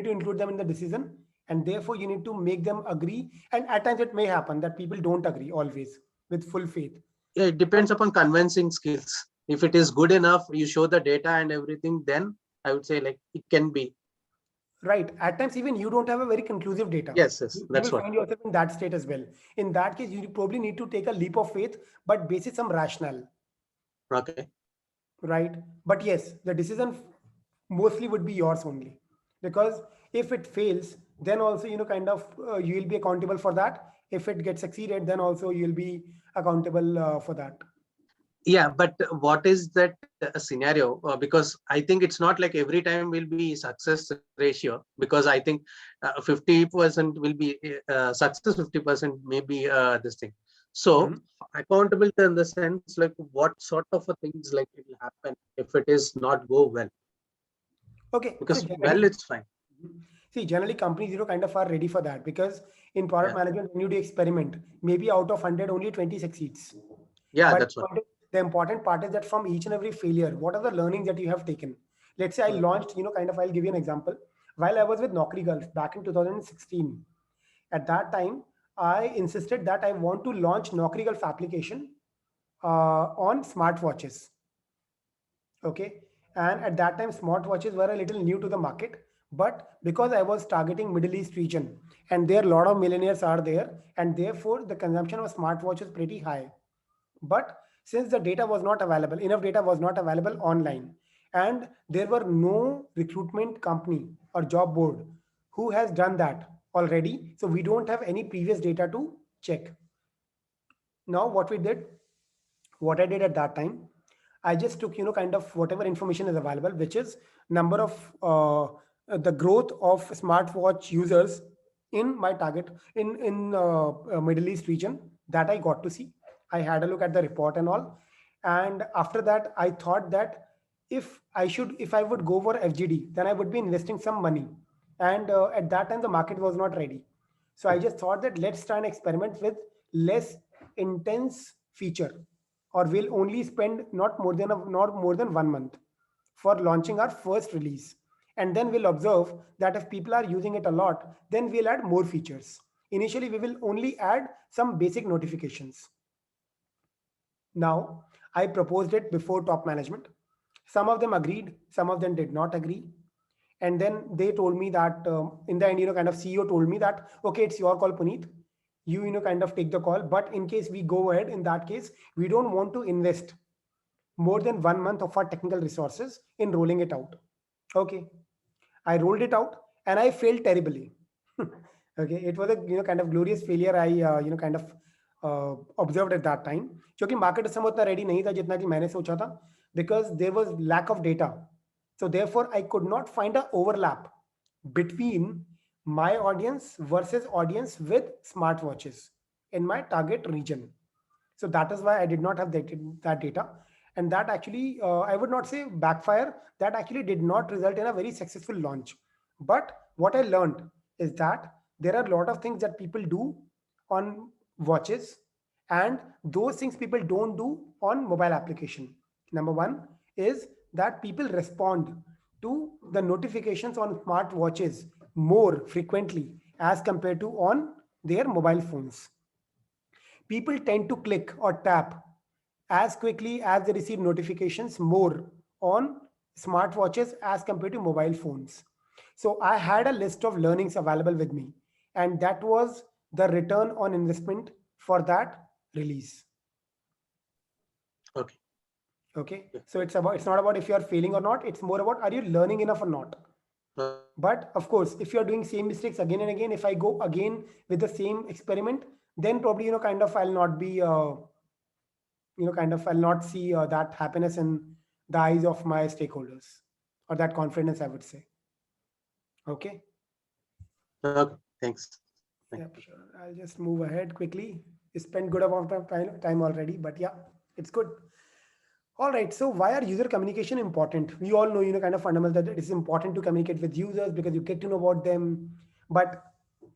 to include them in the decision, and therefore you need to make them agree. And at times it may happen that people don't agree always with full faith. Yeah, it depends upon convincing skills. If it is good enough, you show the data and everything, then I would say like it can be. Right. At times, even you don't have a very conclusive data. Yes, You that's will what. find yourself in that state as well. In that case, you probably need to take a leap of faith, but basis some rationale. Okay. Right. But yes, the decision mostly would be yours only, because if it fails, then also you will be accountable for that. If it gets succeeded, then also you'll be accountable for that. Yeah, but what is that scenario? Because I think it's not like every time will be success ratio, because I think 50% will be success, 50% maybe this thing. So accountability in the sense like what sort of a things like it will happen if it is not go well. Okay. Because so well, it's fine. See, generally companies, kind of are ready for that, because in product management, when you do experiment, maybe out of 100, only 20 succeeds. Yeah, But that's what. the important part is that from each and every failure, what are the learnings that you have taken? Let's say I launched, I'll give you an example. While I was with Naukri Girls back in 2016, at that time, I insisted that I want to launch Naukri Girls application on smartwatches. Okay. And at that time, smartwatches were a little new to the market. But because I was targeting Middle East region, and there a lot of millionaires are there, and therefore the consumption of smartwatch is pretty high. But since the data was not available, enough data was not available online, and there were no recruitment company or job board who has done that already. So we don't have any previous data to check. Now what I did at that time, I just took, kind of whatever information is available, which is number of the growth of smartwatch users in my target in Middle East region that I got to see. I had a look at the report and all, and after that, I thought that if I would go for FGD, then I would be investing some money, and at that time the market was not ready. So I just thought that let's try and experiment with less intense feature, or we'll only spend not more than 1 month for launching our first release, and then we'll observe that if people are using it a lot, then we'll add more features. Initially we will only add some basic notifications. Now I proposed it before top management. Some of them agreed, some of them did not agree, and then they told me that in the end, kind of CEO told me that okay, it's your call, Puneet. You kind of take the call, but in case we go ahead, in that case we don't want to invest more than 1 month of our technical resources in rolling it out. Okay, I rolled it out and I failed terribly. Okay, it was a kind of glorious failure. I kind of observed at that time, क्योंकि market उस समय उतना ready नहीं था जितना कि मैंने सोचा था, because there was lack of data. So therefore I could not find an overlap between my audience versus audience with smartwatches in my target region. So that is why I did not have that data. And that actually, I would not say backfire, that actually did not result in a very successful launch. But what I learned is that there are a lot of things that people do on watches, and those things people don't do on mobile application. Number one is that people respond to the notifications on smart watches more frequently as compared to on their mobile phones. People tend to click or tap as quickly as they receive notifications more on smartwatches as compared to mobile phones. So I had a list of learnings available with me, and that was the return on investment for that release. Okay. Okay. So it's not about if you are failing or not. It's more about, are you learning enough or not? But of course, if you are doing same mistakes again and again, if I go again with the same experiment, then probably, kind of I'll not be, kind of I'll not see that happiness in the eyes of my stakeholders, or that confidence, I would say. Okay. Okay, thanks. Yep, sure. I'll just move ahead quickly. We spent good amount of time already, but yeah, it's good. All right. So why are user communication important? We all know, kind of fundamental that it is important to communicate with users because you get to know about them. But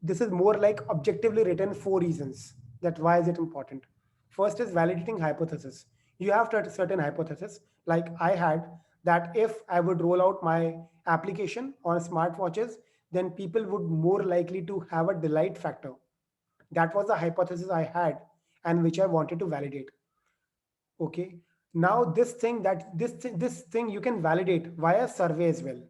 this is more like objectively written 4 reasons that why is it important. First is validating hypothesis. You have to have a certain hypothesis, like I had, that if I would roll out my application on smartwatches, then people would more likely to have a delight factor. That was the hypothesis I had and which I wanted to validate. Okay. Now this thing you can validate via survey as well.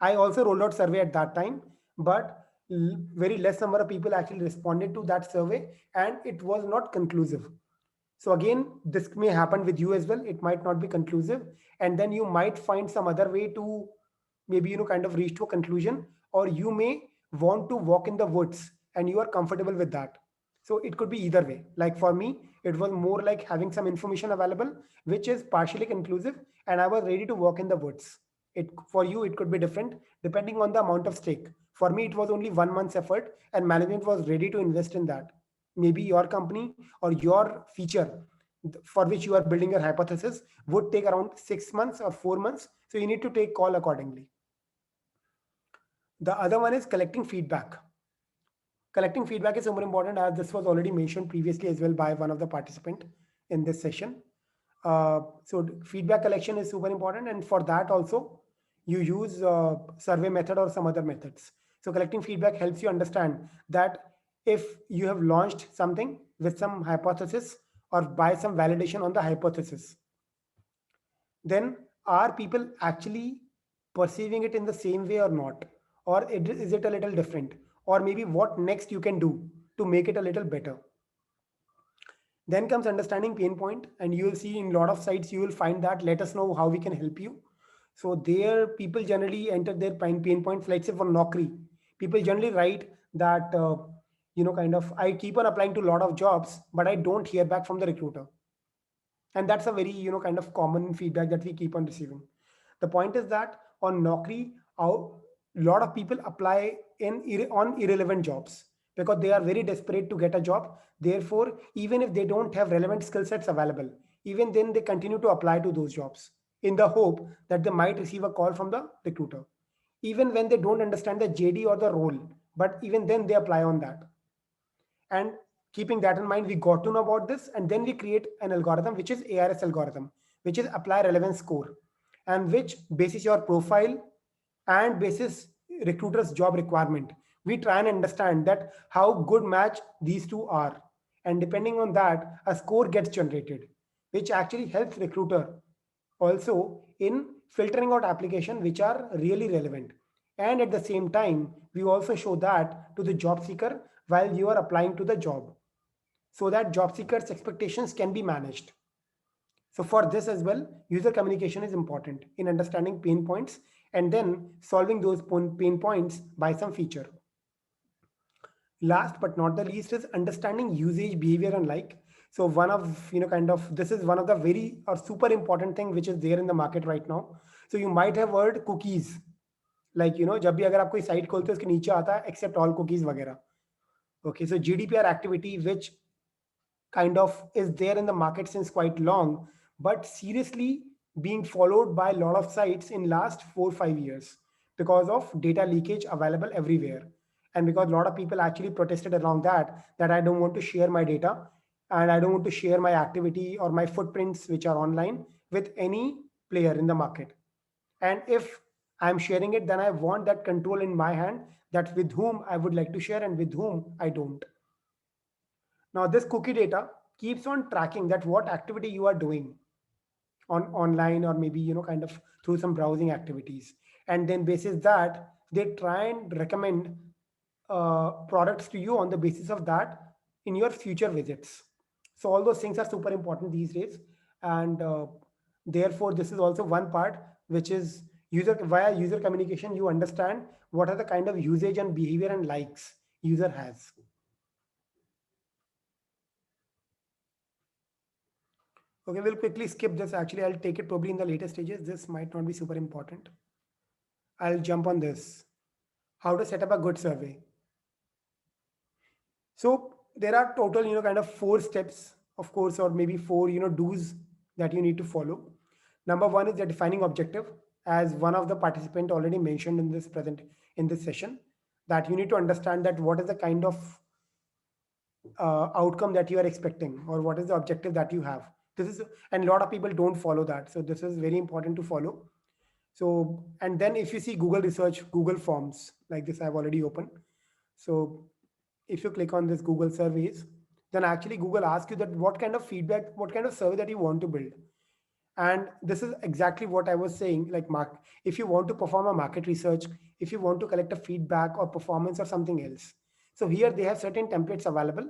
I also rolled out survey at that time, but very less number of people actually responded to that survey, and it was not conclusive. So again, this may happen with you as well. It might not be conclusive, and then you might find some other way to maybe, kind of reach to a conclusion, or you may want to walk in the woods and you are comfortable with that. So it could be either way. Like for me, it was more like having some information available which is partially conclusive, and I was ready to walk in the woods. It For you it could be different depending on the amount of stake. For me, it was only 1 month's effort, and management was ready to invest in that. Maybe your company or your feature for which you are building your hypothesis would take around 6 months or 4 months. So you need to take call accordingly. The other one is collecting feedback. Collecting feedback is super important, as this was already mentioned previously as well by one of the participant in this session. So feedback collection is super important, and for that also you use survey method or some other methods. So collecting feedback helps you understand that if you have launched something with some hypothesis or by some validation on the hypothesis, then are people actually perceiving it in the same way or not, or is it a little different, or maybe what next you can do to make it a little better. Then comes understanding pain point, and you will see in a lot of sites you will find that let us know how we can help you. So there people generally enter their pain points. Let's say for Naukri, people generally write that kind of I keep on applying to a lot of jobs, but I don't hear back from the recruiter. And that's a very kind of common feedback that we keep on receiving. The point is that on Naukri, a lot of people apply on irrelevant jobs because they are very desperate to get a job. Therefore, even if they don't have relevant skill sets available, even then they continue to apply to those jobs in the hope that they might receive a call from the recruiter, even when they don't understand the JD or the role. But even then they apply on that. And keeping that in mind, we got to know about this, and then we create an algorithm, which is ARS algorithm, which is apply relevance score, and which basis your profile and basis recruiter's job requirement, we try and understand that how good match these two are. And depending on that, a score gets generated, which actually helps recruiter also in filtering out applications which are really relevant. And at the same time, we also show that to the job seeker while you are applying to the job, so that job seekers' expectations can be managed. So for this as well, user communication is important in understanding pain points and then solving those pain points by some feature. Last but not the least is understanding usage behavior and like. So one of, this is one of the very or super important thing which is there in the market right now. So you might have heard cookies. Like, जब भी अगर आप कोई site खोलते हो उसके नीचे आता है except all cookies वगैरह. Okay, so GDPR activity, which kind of is there in the market since quite long, but seriously being followed by a lot of sites in last 4 or 5 years because of data leakage available everywhere. And because a lot of people actually protested around that I don't want to share my data and I don't want to share my activity or my footprints which are online with any player in the market. And if I'm sharing it, then I want that control in my hand, that with whom I would like to share and with whom I don't. Now, this cookie data keeps on tracking that what activity you are doing on online, or maybe, kind of through some browsing activities. And then basis that, they try and recommend products to you on the basis of that in your future visits. So all those things are super important these days. And therefore, this is also one part which is via user communication, you understand what are the kind of usage and behavior and likes user has. Okay, we'll quickly skip this. Actually, I'll take it probably in the later stages. This might not be super important. I'll jump on this. How to set up a good survey. So there are total, kind of 4 steps, of course, or maybe 4, do's that you need to follow. Number 1 is the defining objective, as one of the participant already mentioned in this session, that you need to understand that what is the kind of outcome that you are expecting, or what is the objective that you have. This is, and a lot of people don't follow that. So this is very important to follow. So, and then if you see Google research, Google Forms, like this I've already opened. So if you click on this Google surveys, then actually Google asks you that what kind of feedback, what kind of survey that you want to build. And this is exactly what I was saying, like if you want to perform a market research, if you want to collect a feedback or performance or something else. So here they have certain templates available,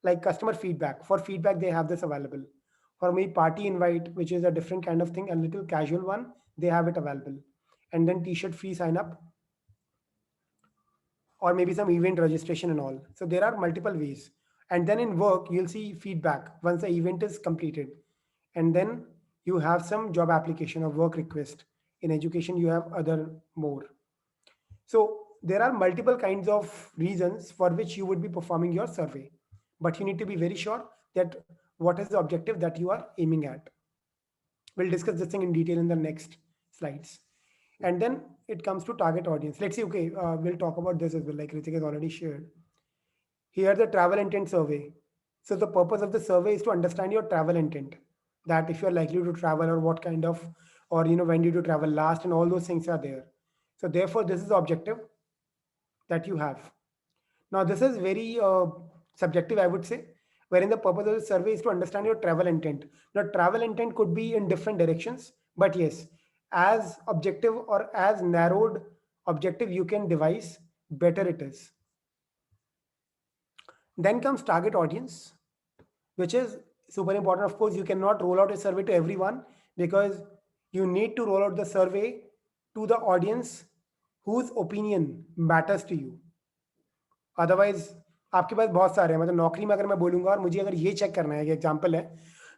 like customer feedback. For feedback, they have this available. For me, party invite, which is a different kind of thing, a little casual one, they have it available. And then t-shirt free sign up, or maybe some event registration and all. So there are multiple ways. And then in work, you'll see feedback once the event is completed. And then you have some job application or work request. In education, you have other more. So there are multiple kinds of reasons for which you would be performing your survey. But you need to be very sure that what is the objective that you are aiming at. We'll discuss this thing in detail in the next slides. And then it comes to target audience. Let's see, okay, we'll talk about this as well, like Ritik has already shared. Here, the travel intent survey. So the purpose of the survey is to understand your travel intent, that if you're likely to travel, or what kind of, or when did you travel last, and all those things are there. So therefore, this is the objective that you have. Now, this is very subjective, I would say, wherein the purpose of the survey is to understand your travel intent. Now, travel intent could be in different directions, but yes, as objective or as narrowed objective you can devise, better it is. Then comes target audience, which is super important. Of course, you cannot roll out a survey to everyone, because you need to roll out the survey to the audience whose opinion matters to you. Otherwise, आपके पास बहुत सारे हैं, मतलब नौकरी में अगर मैं बोलूंगा, और मुझे अगर ये चेक करना है, एग्जांपल है,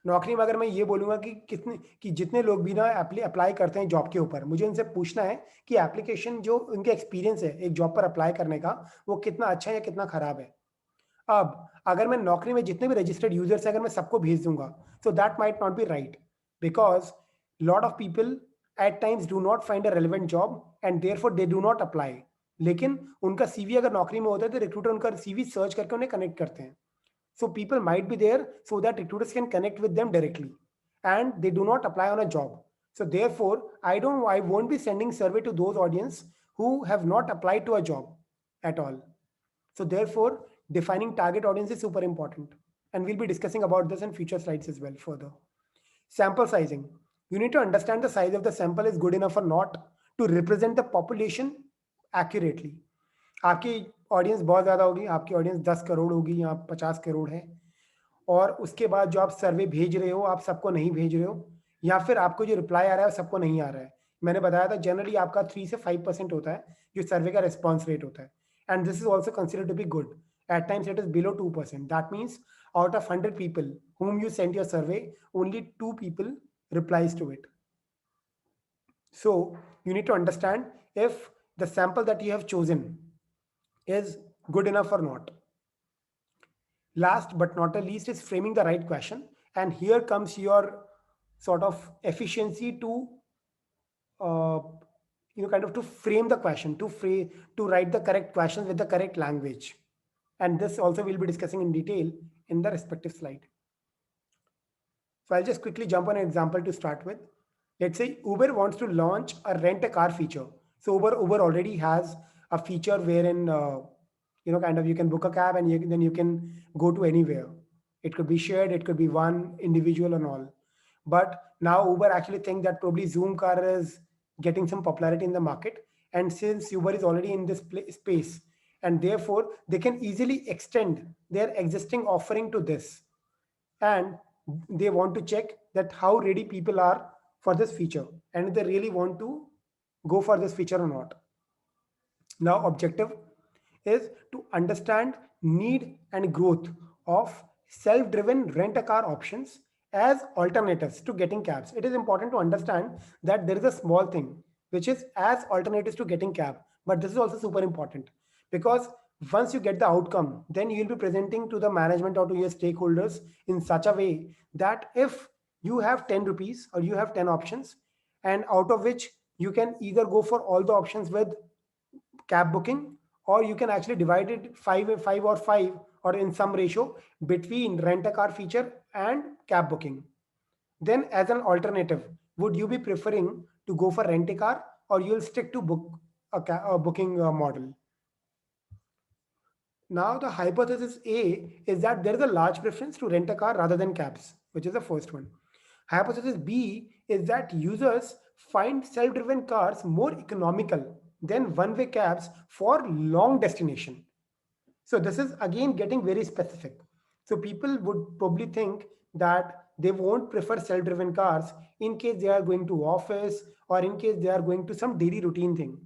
नौकरी में अगर मैं ये बोलूंगा कि जितने लोग भी ना अप्लाई करते हैं जॉब के ऊपर, मुझे उनसे पूछना है कि एप्लीकेशन जो उनके एक्सपीरियंस है एक जॉब पर अप्लाई करने का, वो कितना अच्छा है या कितना खराब है. अब अगर मैं नौकरी में जितने भी रजिस्टर्ड यूजर्स हैं अगर मैं सबको भेज दूंगा, so that might not be right, because lot of people at times do not find a relevant job and therefore they do not apply. लेकिन उनका सीवी अगर नौकरी में होता है तो रिक्रूटर उनका सीवी सर्च करके उन्हें कनेक्ट करते हैं. So people might be there so that recruiters can connect with them directly, and they do not apply on a job. So therefore, I won't be sending survey to those audience who have not applied to a job at all. So therefore, defining target audience is super important, and we'll be discussing about this in future slides as well further. Sample sizing. You need to understand the size of the sample is good enough or not to represent the population accurately. आपकी audience बहुत ज़्यादा होगी, आपकी audience 10 crore होगी या 50 करोड़ है, और उसके बाद जो आप सर्वे भेज रहे हो आप सबको नहीं भेज रहे हो, या फिर आपको जो रिप्लाई आ रहा है सबको नहीं आ रहा है. मैंने बताया था जनरली आपका 3 से 5% होता है जो सर्वे का रिस्पॉन्स रेट होता है, and this is also considered to be good. At times it is below 2%. That means out of 100 people whom you send your survey, only 2 people replies to it. So you need to understand if the sample that you have chosen is good enough or not. Last but not the least is framing the right question. And here comes your sort of efficiency to kind of to frame the question, to write the correct questions with the correct language. And this also we'll be discussing in detail in the respective slide. So I'll just quickly jump on an example to start with. Let's say Uber wants to launch a rent a car feature. So Uber already has a feature wherein kind of you can book a cab and then you can go to anywhere. It could be shared, it could be one individual and all. But now Uber actually think that probably Zoom car is getting some popularity in the market, and since Uber is already in this space, and therefore they can easily extend their existing offering to this, and they want to check that how ready people are for this feature, and if they really want to go for this feature or not. Now, objective is to understand need and growth of self-driven rent-a-car options as alternatives to getting cabs. It is important to understand that there is a small thing which is as alternatives to getting cab, but this is also super important because once you get the outcome, then you will be presenting to the management or to your stakeholders in such a way that if you have 10 rupees or you have 10 options, and out of which you can either go for all the options with cab booking, or you can actually divide it 5 or in some ratio between rent a car feature and cab booking. Then as an alternative, would you be preferring to go for rent a car, or you'll stick to a booking model? Now the hypothesis A is that there is a large preference to rent a car rather than cabs, which is the first one. Hypothesis B is that users find self-driven cars more economical than one-way cabs for long destination. So this is again getting very specific. So people would probably think that they won't prefer self-driven cars in case they are going to office or in case they are going to some daily routine thing.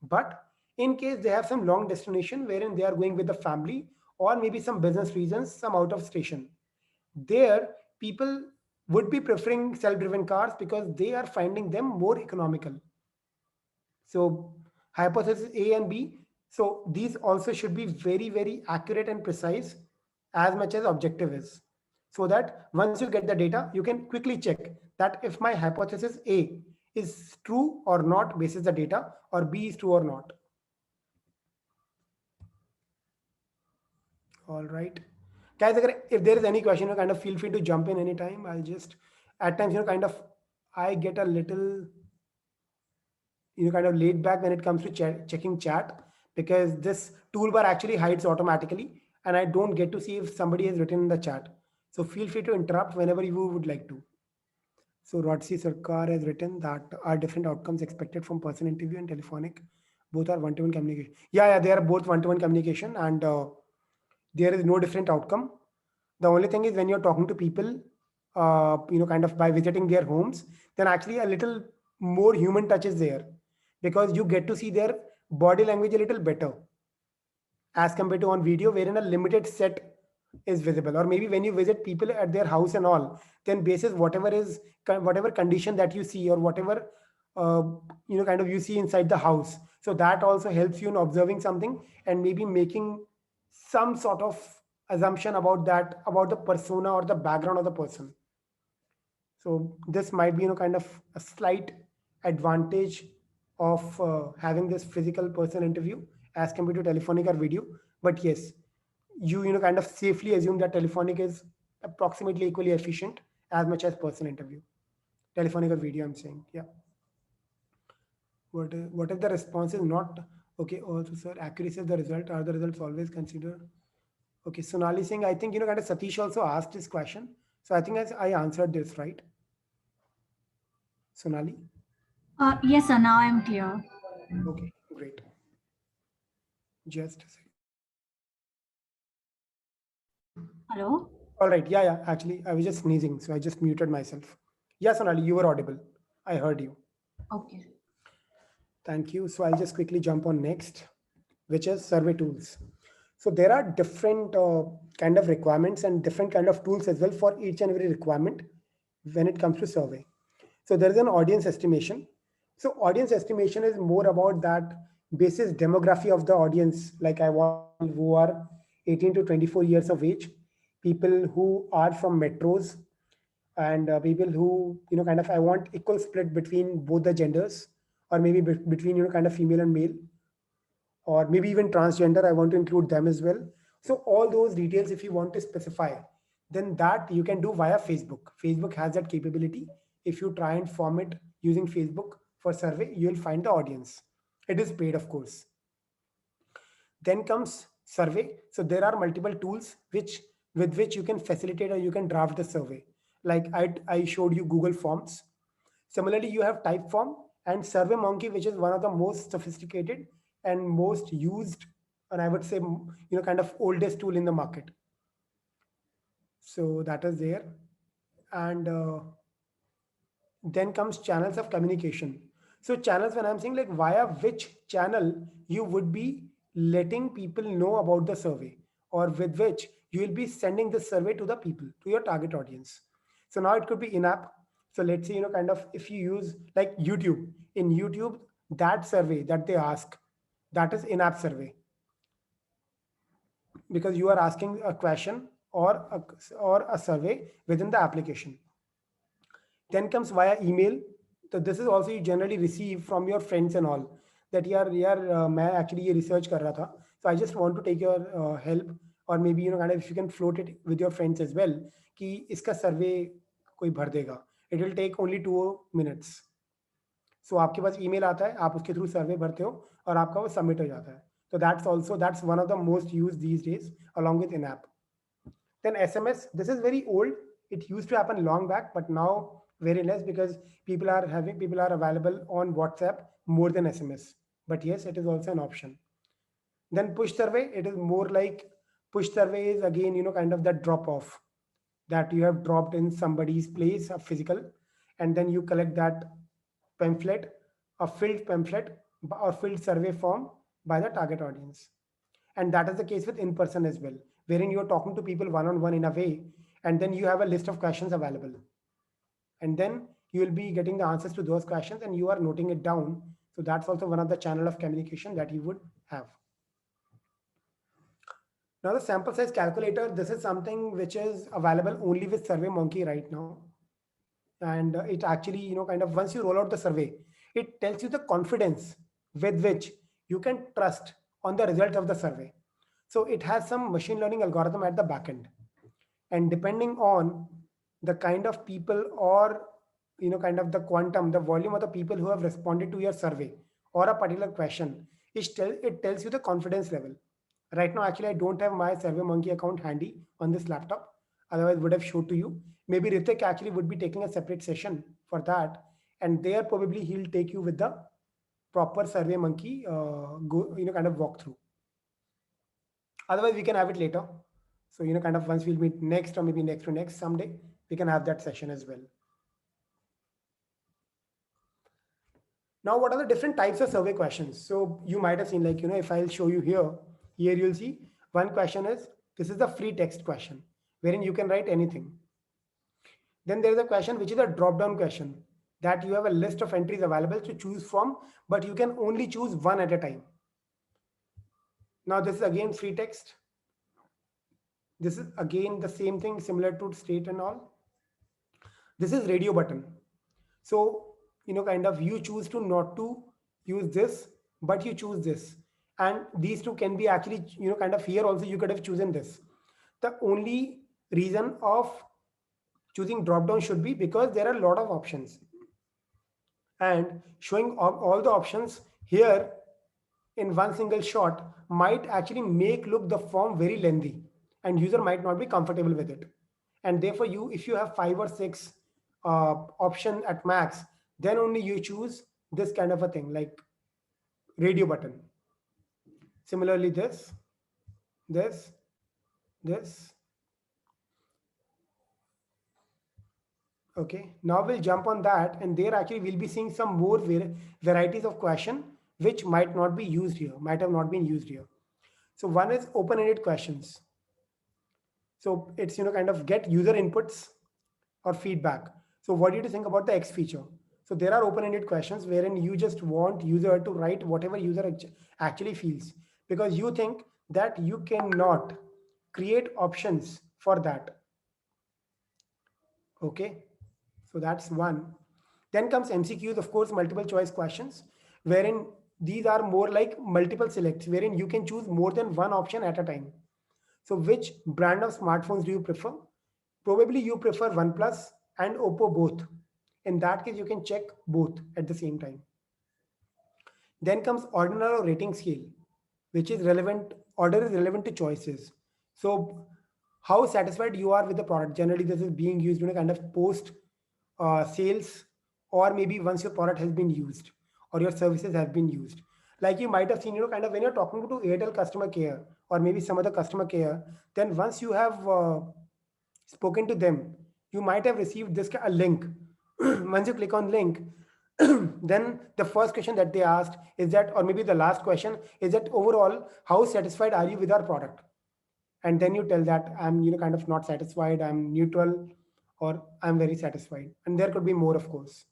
But in case they have some long destination wherein they are going with the family or maybe some business reasons, some out of station, there people would be preferring self-driven cars because they are finding them more economical. So hypothesis A and B. So these also should be very, very accurate and precise as much as objective is. So that once you get the data, you can quickly check that if my hypothesis A is true or not basis the data, or B is true or not. All right. Guys, if there is any question, you kind of feel free to jump in anytime. I'll just, at times, kind of, I get a little kind of laid back when it comes to checking chat, because this toolbar actually hides automatically and I don't get to see if somebody has written in the chat. So feel free to interrupt whenever you would like to. So Rodsi Sarkar has written that are different outcomes expected from person interview and telephonic. Both are one-to-one communication. Yeah, they are both one-to-one communication, and there is no different outcome. The only thing is when you're talking to people, kind of by visiting their homes, then actually a little more human touch is there, because you get to see their body language a little better as compared to on video, wherein a limited set is visible. Or maybe when you visit people at their house and all, then basis whatever condition that you see, or whatever kind of you see inside the house, so that also helps you in observing something and maybe making some sort of assumption about the persona or the background of the person. So this might be kind of a slight advantage of having this physical person interview as compared to telephonic or video. But yes, you kind of safely assume that telephonic is approximately equally efficient as much as person interview. Telephonic or video, I'm saying. Yeah. What if the response is not okay? Also, sir, accuracy of the result, are the results always considered? Okay, Sonali Singh, I think kind of Satish also asked this question, so I think I answered this, right? Sonali? Yes, sir. Now I'm clear. Okay, great. Just a second. Hello? All right. Yeah. Actually, I was just sneezing, so I just muted myself. Yeah, Sonali, you were audible. I heard you. Okay. Thank you. So I'll just quickly jump on next, which is survey tools. So there are different kind of requirements and different kind of tools as well for each and every requirement when it comes to survey. So there is an audience estimation. So audience estimation is more about that basis demography of the audience. Like I want people who are 18 to 24 years of age, people who are from metros, and people who, kind of, I want equal split between both the genders, or maybe between, kind of female and male, or maybe even transgender, I want to include them as well. So all those details, if you want to specify, then that you can do via Facebook. Facebook has that capability. If you try and form it using Facebook for survey, you will find the audience. It is paid, of course. Then comes survey. So there are multiple tools with which you can facilitate or you can draft the survey. Like I showed you Google Forms. Similarly, you have Typeform and SurveyMonkey, which is one of the most sophisticated and most used, and I would say, kind of oldest tool in the market. So that is there. And then comes channels of communication. So channels, when I'm saying like via which channel you would be letting people know about the survey, or with which you will be sending the survey to the people, to your target audience. So now it could be in-app. So let's say, kind of if you use like YouTube, in YouTube, that survey that they ask, that is in-app survey, because you are asking a question or a survey within the application. Then comes via email. So this is also you generally receive from your friends and all, that यार मैं actually ये research कर रहा था, so I just want to take your help, or maybe kind of if you can float it with your friends as well कि इसका survey कोई भर देगा, it will take only 2 minutes. So आपके पास email आता है, आप उसके through survey भरते हो और आपका वो submit हो जाता है. So that's one of the most used these days along with in-app. Then SMS, this is very old. It used to happen long back, but now very less, because people are available on WhatsApp more than SMS. But yes, it is also an option. Then push survey, it is more like push survey is again, kind of that drop off that you have dropped in somebody's place, a physical, and then you collect that pamphlet, a filled pamphlet or filled survey form by the target audience. And that is the case with in-person as well, wherein you're talking to people one-on-one in a way, and then you have a list of questions available. And then you will be getting the answers to those questions and you are noting it down. So that's also one of the channel of communication that you would have. Now the sample size calculator, this is something which is available only with SurveyMonkey right now. And it actually, kind of once you roll out the survey, it tells you the confidence with which you can trust on the result of the survey. So it has some machine learning algorithm at the back end. And depending on the kind of people, or kind of the quantum, the volume of the people who have responded to your survey or a particular question, it tells you the confidence level. Right now, actually, I don't have my SurveyMonkey account handy on this laptop. Otherwise, would have showed to you. Maybe Ritik actually would be taking a separate session for that, and there probably he'll take you with the proper SurveyMonkey kind of walkthrough. Otherwise, we can have it later. So kind of once we'll meet next, or maybe next to next someday, we can have that session as well. Now, what are the different types of survey questions? So you might have seen, like, if I'll show you here you'll see one question is, this is the free text question, wherein you can write anything. Then there is a question which is a drop-down question, that you have a list of entries available to choose from, but you can only choose one at a time. Now this is again free text. This is again the same thing, similar to state and all. This is radio button. So, kind of you choose to not to use this, but you choose this. And these two can be actually, kind of here also you could have chosen this. The only reason of choosing drop down should be because there are a lot of options. And showing all the options here in one single shot might actually make look the form very lengthy, and user might not be comfortable with it. And therefore, if you have 5 or 6 option at max, then only you choose this kind of a thing, like radio button. Similarly, this. Okay, now we'll jump on that, and there actually we'll be seeing some more varieties of question which might not be used here, might have not been used here. So one is open-ended questions. So it's kind of get user inputs or feedback. So what do you think about the X feature? So there are open-ended questions wherein you just want user to write whatever user actually feels, because you think that you cannot create options for that. Okay, so that's one. Then comes MCQs, of course, multiple choice questions, wherein these are more like multiple selects, wherein you can choose more than one option at a time. So which brand of smartphones do you prefer? Probably you prefer OnePlus and Oppo both. In that case, you can check both at the same time. Then comes ordinal or rating scale, which is relevant. Order is relevant to choices. So how satisfied you are with the product. Generally, this is being used in a kind of post sales, or maybe once your product has been used or your services have been used. Like you might have seen, kind of when you're talking to Airtel customer care or maybe some other customer care, then once you have spoken to them, you might have received a link. Once you click on link, then the first question that they asked is that, or maybe the last question is that, overall, how satisfied are you with our product? And then you tell that I'm, kind of not satisfied, I'm neutral, or I'm very satisfied. And there could be more, of course.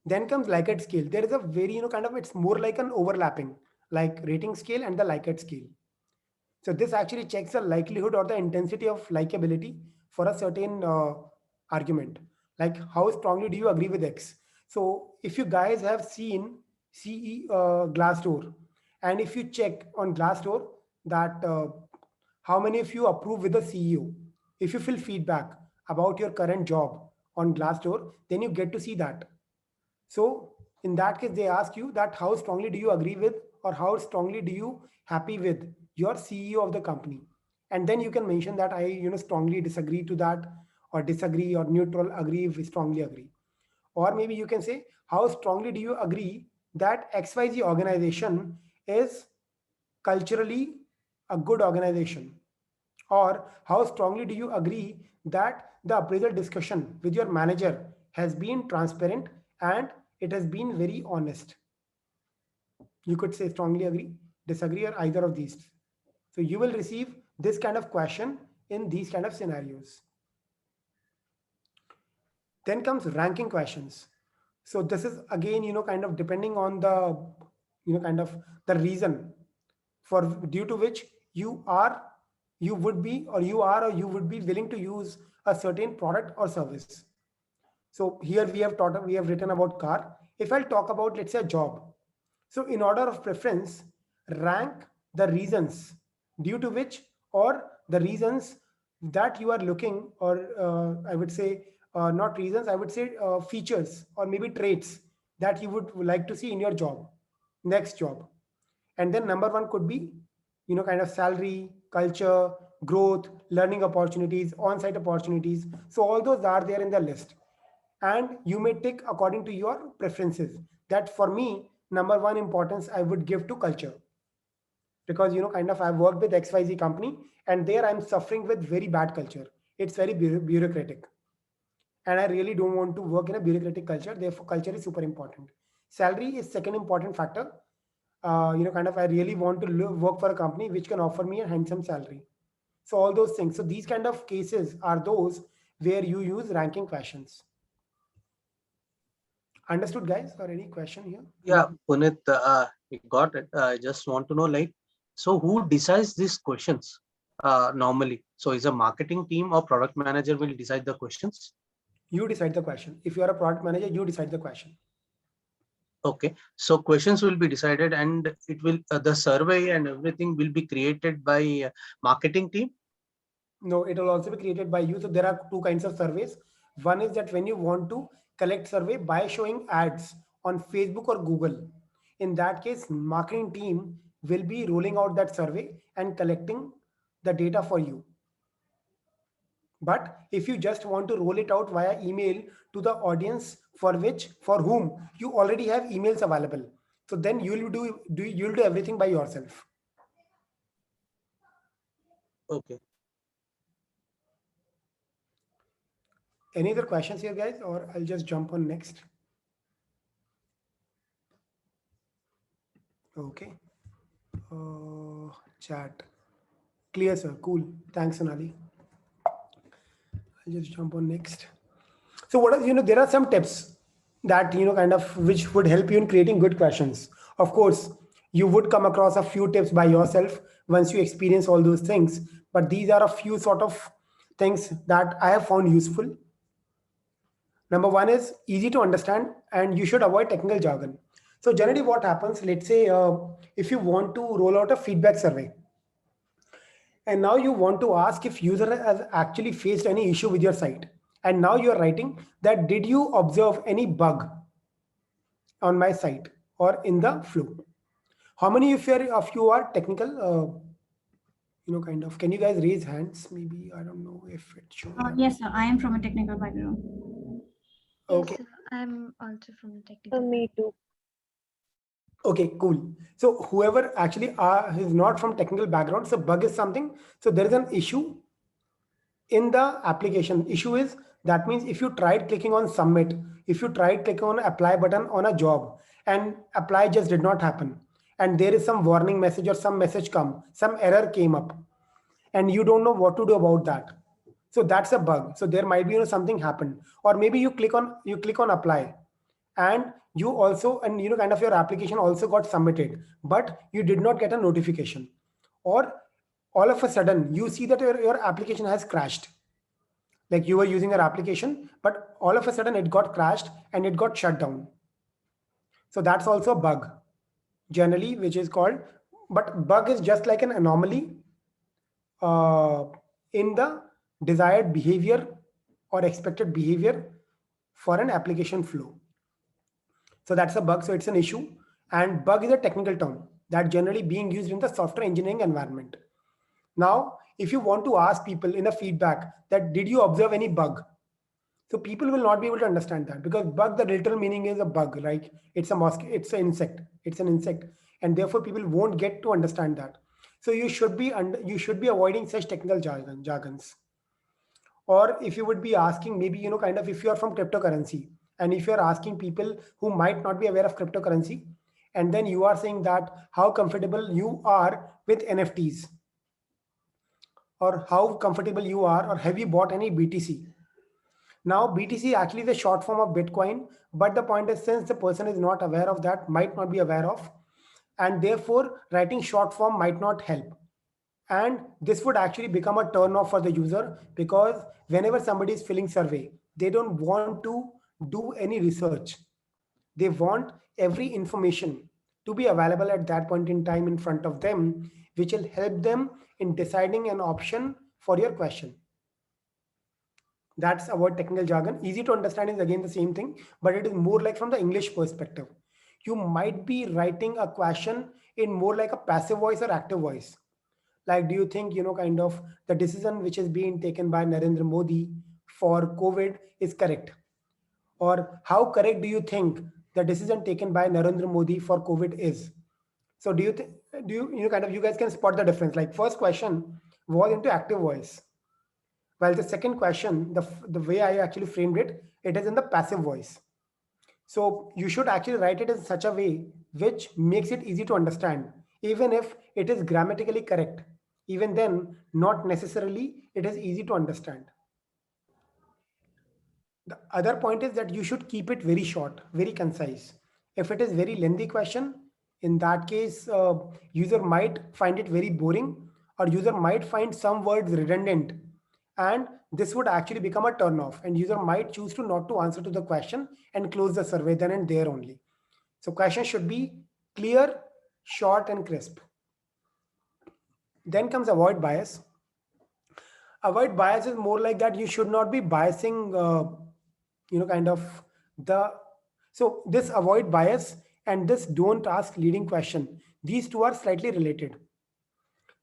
Then comes Likert scale. There is a very, it's more like an overlapping, like rating scale and the Likert scale. So this actually checks the likelihood or the intensity of likability for a certain argument. Like, how strongly do you agree with X? So if you guys have seen Glassdoor, and if you check on Glassdoor that how many of you approve with the CEO, if you fill feedback about your current job on Glassdoor, then you get to see that. So in that case, they ask you that how strongly do you agree with, or how strongly do you happy with your CEO of the company? And then you can mention that I, strongly disagree to that, or disagree, or neutral, agree, we strongly agree. Or maybe you can say, how strongly do you agree that XYZ organization is culturally a good organization? Or how strongly do you agree that the appraisal discussion with your manager has been transparent and it has been very honest? You could say strongly agree, disagree, or either of these. So you will receive this kind of question in these kind of scenarios. Then comes ranking questions. So this is again, kind of depending on the, kind of the reason for due to which you are, you would be, or you are, or you would be willing to use a certain product or service. So here we have written about car. If I'll talk about, let's say, a job. So in order of preference, rank the reasons due to which, or the reasons that you are looking, or I would say not reasons, I would say features or maybe traits that you would like to see in your job, next job. And then number one could be, kind of salary, culture, growth, learning opportunities, on-site opportunities. So all those are there in the list. And you may tick according to your preferences. That for me, number one importance I would give to culture. Because, kind of I've worked with XYZ company, and there I'm suffering with very bad culture. It's very bureaucratic. And I really don't want to work in a bureaucratic culture. Therefore, culture is super important. Salary is second important factor. Kind of I really want to work for a company which can offer me a handsome salary. So all those things. So these kind of cases are those where you use ranking questions. Understood, guys? Or any question here? Yeah, Punit, we got it. I just want to know, like, so who decides these questions normally? So is a marketing team or product manager will decide the questions? You decide the question. If you are a product manager, you decide the question. Okay, so questions will be decided, and it will the survey and everything will be created by marketing team. No, it will also be created by you. So there are two kinds of surveys. One is that when you want to collect survey by showing ads on Facebook or Google, in that case, marketing team will be rolling out that survey and collecting the data for you. But if you just want to roll it out via email to the audience for whom you already have emails available, so then you'll do everything by yourself. Okay. Any other questions here, guys, or I'll just jump on next. Okay. Chat. Clear, sir. Cool. Thanks, Sonali. I'll just jump on next. So what are, there are some tips that, kind of which would help you in creating good questions. Of course, you would come across a few tips by yourself once you experience all those things. But these are a few sort of things that I have found useful. Number one is easy to understand, and you should avoid technical jargon. So generally what happens, let's say if you want to roll out a feedback survey, and now you want to ask if user has actually faced any issue with your site. And now you're writing that, did you observe any bug on my site or in the flow? How many of you are technical? Kind of, can you guys raise hands? Maybe, I don't know if it shows. Yes, sir. I am from a technical background. Okay. Yes, sir. I'm also from a technical. Me too. Okay, cool. So whoever actually is not from technical background, so bug is something. So there is an issue in the application. Issue is That means if you tried clicking on submit, if you tried clicking on apply button on a job and apply just did not happen, and there is some warning message or some message come, some error came up, and you don't know what to do about that. So that's a bug. So there might be, something happened, or maybe you click on apply, and you also, and kind of your application also got submitted, but you did not get a notification, or all of a sudden you see that your application has crashed. Like you were using your application, but all of a sudden it got crashed and it got shut down. So that's also a bug generally, which is called, but bug is just like an anomaly uh, in the desired behavior or expected behavior for an application flow. So that's a bug. So it's an issue, and bug is a technical term that generally being used in the software engineering environment. Now, if you want to ask people in a feedback that did you observe any bug? So people will not be able to understand that, because bug, the literal meaning is a bug, like it's a mosquito, it's an insect, and therefore people won't get to understand that. So you should be avoiding such technical jargons. Or if you would be asking, maybe kind of, if you are from cryptocurrency and if you are asking people who might not be aware of cryptocurrency, and then you are saying that how comfortable you are with NFTs, or how comfortable you are, or have you bought any BTC? Now, BTC actually is a short form of Bitcoin, but the point is, since the person is not aware of that, might not be aware of, and therefore writing short form might not help. And this would actually become a turn off for the user, because whenever somebody is filling survey, they don't want to do any research. They want every information to be available at that point in time in front of them, which will help them in deciding an option for your question. That's about technical jargon. Easy to understand is again the same thing, but it is more like from the English perspective. You might be writing a question in more like a passive voice or active voice. Like, do you think, kind of the decision which is being taken by Narendra Modi for COVID is correct? Or how correct do you think the decision taken by Narendra Modi for COVID is? So do you think, kind of, you guys can spot the difference? Like first question was into active voice, while the second question, the way I actually framed it, it is in the passive voice. So you should actually write it in such a way which makes it easy to understand, even if it is grammatically correct. Even then, not necessarily it is easy to understand. The other point is that you should keep it very short, very concise. If it is very lengthy question, in that case, user might find it very boring, or user might find some words redundant, and this would actually become a turn off, and user might choose to not to answer to the question and close the survey then and there only. So question should be clear, short, and crisp. Then comes avoid bias. Avoid bias is more like that you should not be biasing, kind of the, so this avoid bias and this don't ask leading question, these two are slightly related.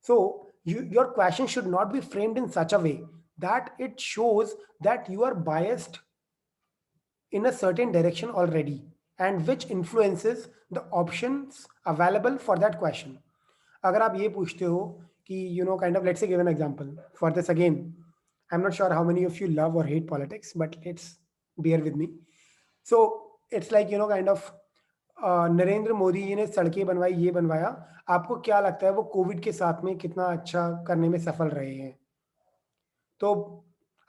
So your question should not be framed in such a way that it shows that you are biased in a certain direction already, and which influences the options available for that question. अगर आप ये पूछते हो कि kind of, let's say, give an example for this again. I'm not sure how many of you love or hate politics, but let's bear with me. So it's like, kind of, Narendra Modi ji ने सड़कें बनवाई, ये बनवाया, आपको क्या लगता है वो कोविड के साथ में कितना अच्छा करने में सफल रहे हैं? तो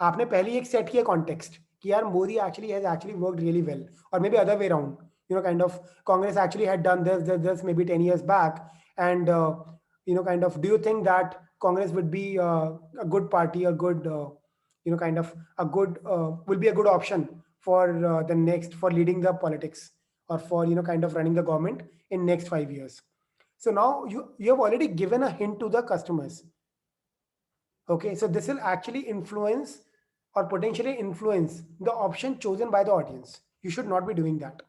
आपने पहले एक सेट किया कॉन्टेक्स्ट कि यार Modi actually has actually worked really well, or maybe other way around, kind of Congress actually had done this maybe 10 years back, and kind of, do you think that Congress would be a good party, a good kind of a good will be a good option for the next, for leading the politics, or for kind of running the government in next 5 years? So now you have already given a hint to the customers. Okay, so this will actually influence or potentially influence the option chosen by the audience. You should not be doing that.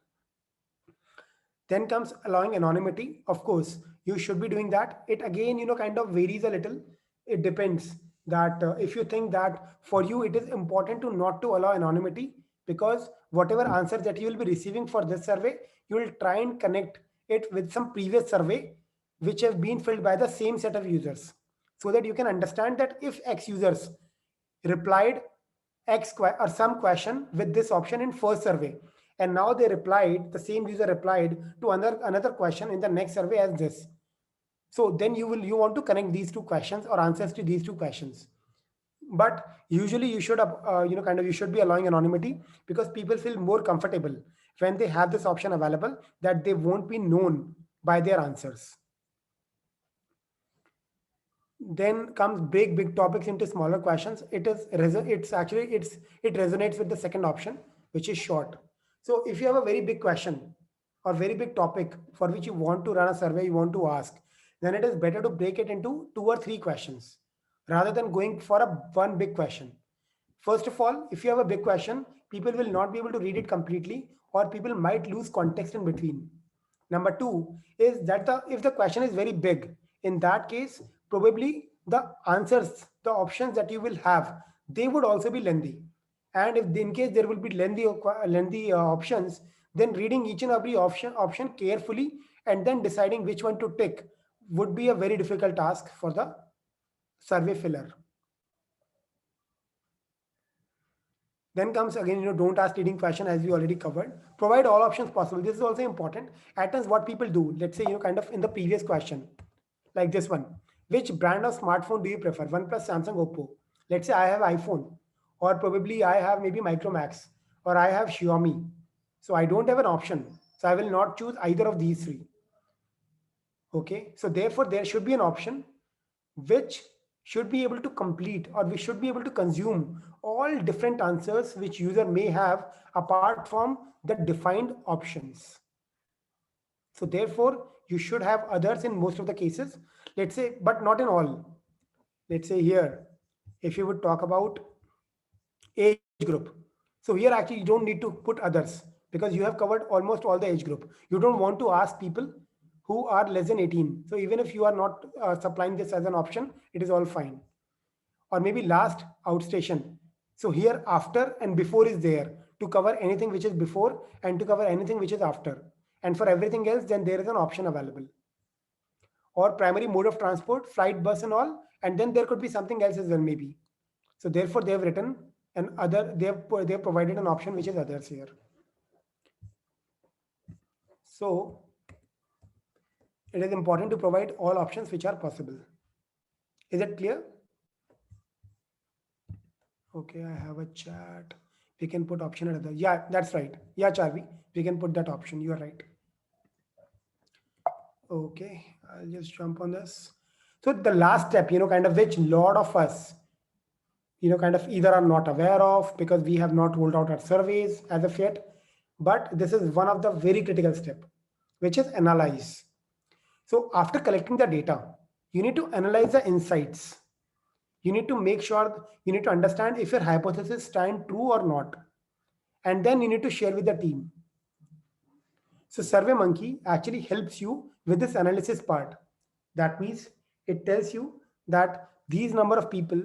Then comes allowing anonymity. Of course, you should be doing that. It again, kind of varies a little. It depends that if you think that for you it is important to not to allow anonymity, because whatever answers that you will be receiving for this survey, you will try and connect it with some previous survey which have been filled by the same set of users, so that you can understand that if X users replied or some question with this option in first survey, and now they replied, the same user replied to another question in the next survey as this. So then you want to connect these two questions or answers to these two questions. But usually you should you should be allowing anonymity, because people feel more comfortable when they have this option available, that they won't be known by their answers. Then comes big topics into smaller questions. It resonates with the second option, which is short. So if you have a very big question or very big topic for which you want to run a survey, you want to ask, then it is better to break it into 2 or 3 questions rather than going for one big question. First of all, if you have a big question, people will not be able to read it completely, or people might lose context in between. Number 2 is that if the question is very big, in that case, probably the answers, the options that you will have, they would also be lengthy. And if in case there will be lengthy options, then reading each and every option carefully and then deciding which one to tick would be a very difficult task for the survey filler. Then comes again, don't ask leading question, as we already covered. Provide all options possible. This is also important. At times, what people do, let's say, kind of in the previous question, like this one, which brand of smartphone do you prefer? OnePlus, Samsung, Oppo. Let's say I have iPhone, or probably I have maybe Micromax, or I have Xiaomi. So I don't have an option. So I will not choose either of these 3. Okay. So therefore, there should be an option which should be able to complete, or we should be able to consume all different answers which user may have apart from the defined options. So therefore, you should have others in most of the cases, let's say, but not in all. Let's say here, if you would talk about age group. So here actually you don't need to put others, because you have covered almost all the age group. You don't want to ask people who are less than 18. So even if you are not supplying this as an option, it is all fine. Or maybe last outstation. So here after and before is there to cover anything which is before and to cover anything which is after. And for everything else, then there is an option available. Or primary mode of transport, flight, bus and all. And then there could be something else as well maybe. So therefore they have written an other, they have provided an option which is others here. So it is important to provide all options which are possible. Is it clear? Okay, I have a chat. We can put option and other. Yeah, that's right. Yeah, Charvi, we can put that option. You are right. Okay, I'll just jump on this. So the last step, kind of which lot of us, kind of either are not aware of because we have not rolled out our surveys as of yet. But this is one of the very critical step, which is analyze. So after collecting the data, you need to analyze the insights. You need to make sure, you need to understand if your hypothesis stand true or not. And then you need to share with the team. So SurveyMonkey actually helps you with this analysis part. That means it tells you that these number of people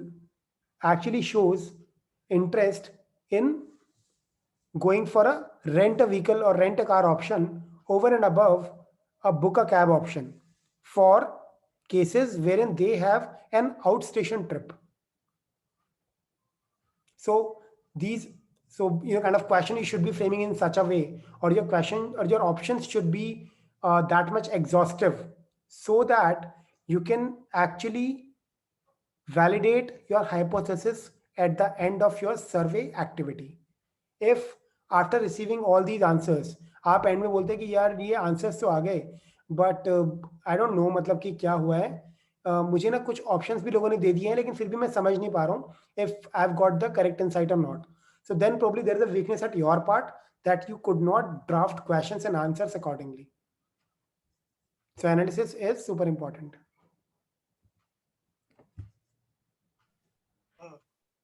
actually shows interest in going for a rent a vehicle or rent a car option over and above a book a cab option for cases wherein they have an outstation trip. So kind of question you should be framing in such a way, or your question or your options should be that much exhaustive, so that you can actually validate your hypothesis at the end of your survey activity. If after receiving all these answers आप and में बोलते हैं कि यार ये answers तो आ गए, but I don't know मतलब कि क्या हुआ है, मुझे ना कुछ ऑप्शंस भी लोगों ने दे दिए हैं लेकिन फिर भी मैं समझ नहीं पा रहा हूँ if I've got the correct insight or not. So then probably there is a weakness at your part that you could not draft questions and answers accordingly. So analysis is super important.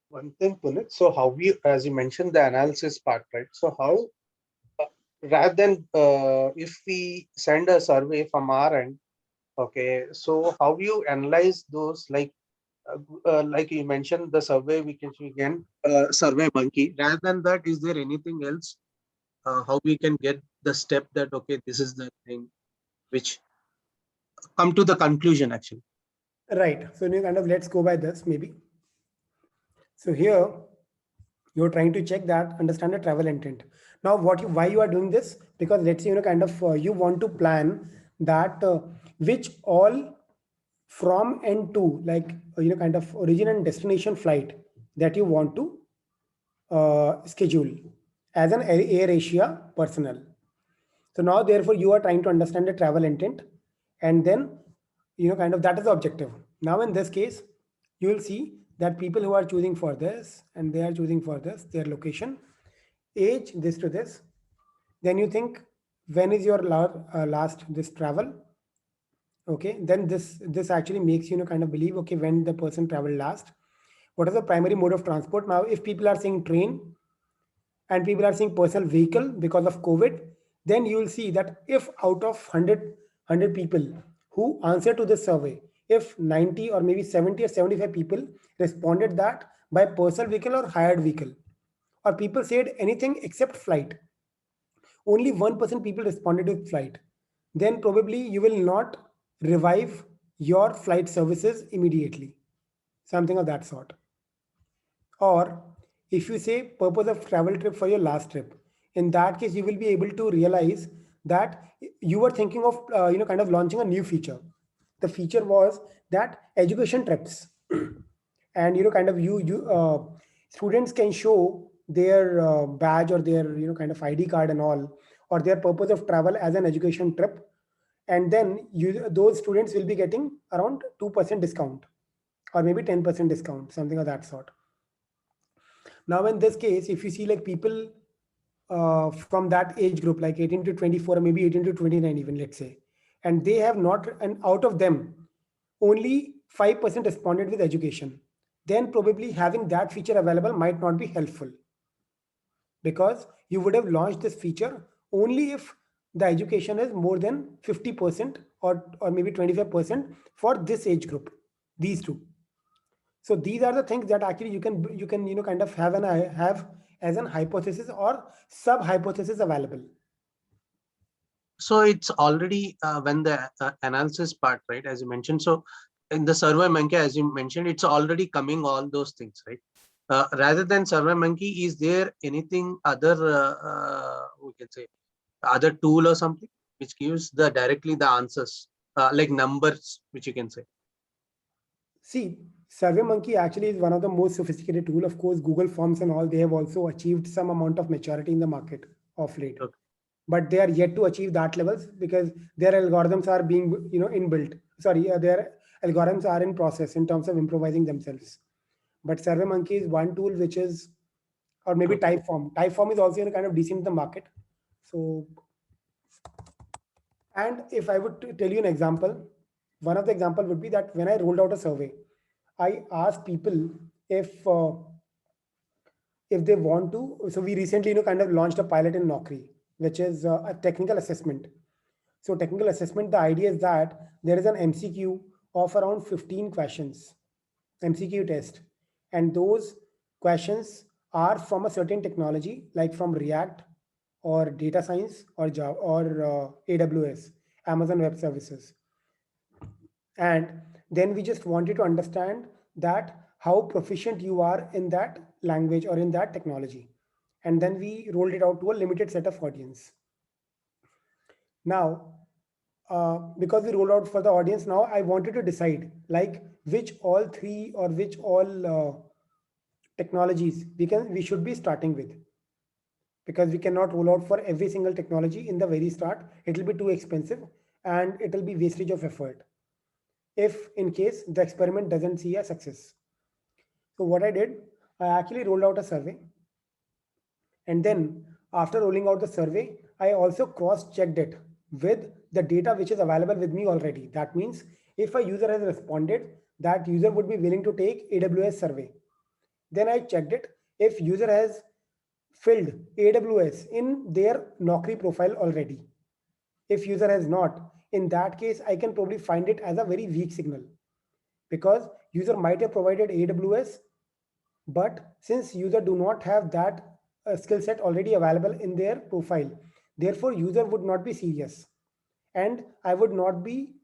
One thing, Punit. So how we, as you mentioned, the analysis part, right? So how, rather than if we send a survey from our end, okay, so how you analyze those, like you mentioned, the survey we can SurveyMonkey. Rather than that, is there anything else? How we can get the step that, okay, this is the thing which come to the conclusion actually. Right. So kind of let's go by this maybe. So here You're trying to check that, understand the travel intent. Now, why you are doing this? Because let's say, you want to plan that which all from and to, like, origin and destination flight that you want to schedule as an Air Asia personnel. So now, therefore, you are trying to understand the travel intent, and then, that is the objective. Now, in this case, you will see that people who are choosing for this and they are choosing for this, their location, age, this to this. Then you think, when is your last this travel? Okay, then this actually makes believe, okay, when the person traveled last. What is the primary mode of transport? Now, if people are saying train, and people are saying personal vehicle because of COVID, then you will see that if out of 100 people who answer to this survey, if 90 or maybe 70 or 75 people responded that by personal vehicle or hired vehicle, or people said anything except flight, only 1% people responded with flight, then probably you will not revive your flight services immediately, something of that sort. Or if you say purpose of travel trip for your last trip, in that case, you will be able to realize that you were thinking of, launching a new feature. The feature was that education trips, and students can show their badge or their ID card and all, or their purpose of travel as an education trip, and then those students will be getting around 2% discount, or maybe 10% discount, something of that sort. Now, in this case, if you see like people from that age group, like 18 to 24, or maybe 18 to 29, even let's say, and they have not, and out of them, only 5% responded with education, then probably having that feature available might not be helpful, because you would have launched this feature only if the education is more than 50% or maybe 25% for this age group, these two. So these are the things that actually you can have as an hypothesis or sub hypothesis available. So it's already when the analysis part, right, as you mentioned. So in the Survey Monkey, as you mentioned, it's already coming all those things, right? Rather than Survey Monkey, is there anything other we can say other tool or something which gives directly the answers, like numbers, which you can say? See, SurveyMonkey actually is one of the most sophisticated tool. Of course, Google Forms and all, they have also achieved some amount of maturity in the market of late. Okay. But they are yet to achieve that levels, because their algorithms are being inbuilt. Sorry, their algorithms are in process in terms of improvising themselves. But SurveyMonkey is one tool which is, or maybe Okay. Typeform is also kind of decent in the market. So, and if I would tell you an example, one of the example would be that when I rolled out a survey, I asked people if they want to. So we recently launched a pilot in Naukri, which is a technical assessment. So technical assessment, the idea is that there is an MCQ of around 15 questions, MCQ test, and those questions are from a certain technology, like from React or data science or Java or AWS, Amazon Web Services. And then we just wanted to understand that how proficient you are in that language or in that technology. And then we rolled it out to a limited set of audience. Now, because we rolled out for the audience, now I wanted to decide like which all three or which all technologies we should be starting with, because we cannot roll out for every single technology in the very start. It will be too expensive and it will be wastage of effort if in case the experiment doesn't see a success. So what I did, I actually rolled out a survey, and then after rolling out the survey, I also cross-checked it with the data which is available with me already. That means if a user has responded, that user would be willing to take AWS survey. Then I checked it if user has filled AWS in their Naukri profile already. If user has not, in that case, I can probably find it as a very weak signal, because user might have provided AWS, but since user do not have that skill set already available in their profile, therefore user would not be serious, and I would not be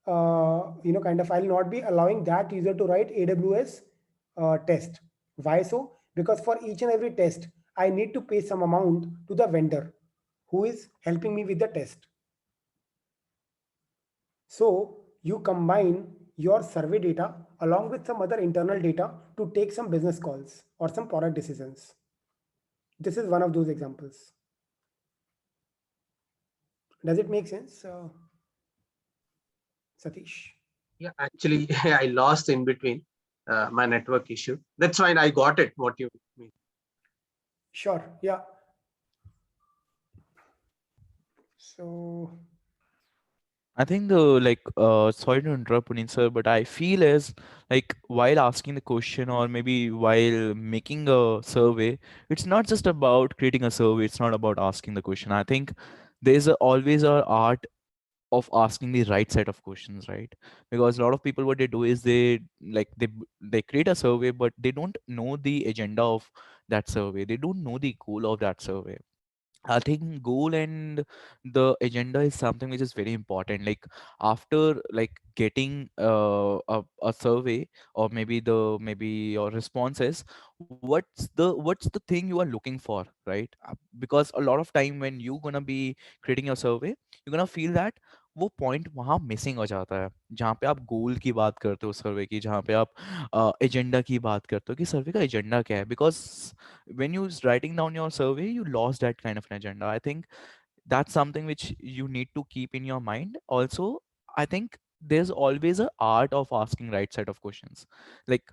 I'll not be allowing that user to write AWS test. Why so? because for each and every test, I need to pay some amount to the vendor who is helping me with the test. So you combine your survey data along with some other internal data to take some business calls or some product decisions. This is one of those examples. Does it make sense, Satish? Yeah, actually, I lost in between my network issue. That's fine. I got it. What you mean? Sure. Yeah. So I think the sorry to interrupt Puneet sir, but I feel is like while asking the question or maybe while making a survey, it's not just about creating a survey, it's not about asking the question. I think always a art of asking the right set of questions, right? Because a lot of people what they do is they create a survey, but they don't know the agenda of that survey. They don't know the goal of that survey. I think goal and the agenda is something which is very important. Like after getting a survey or maybe your responses, what's the thing you are looking for, right? Because a lot of time when you gonna be creating your survey, you're gonna feel that वो point वहाँ missing हो जाता है जहाँ पे आप गोल की बात करते हो सर्वे की जहाँ पे आप एजेंडा की बात करते हो कि सर्वे का एजेंडा क्या है because when you was writing down your survey you lost that kind of an agenda. I think that's something which you need to keep in your mind also. I think there's always a art of asking right set of questions. Like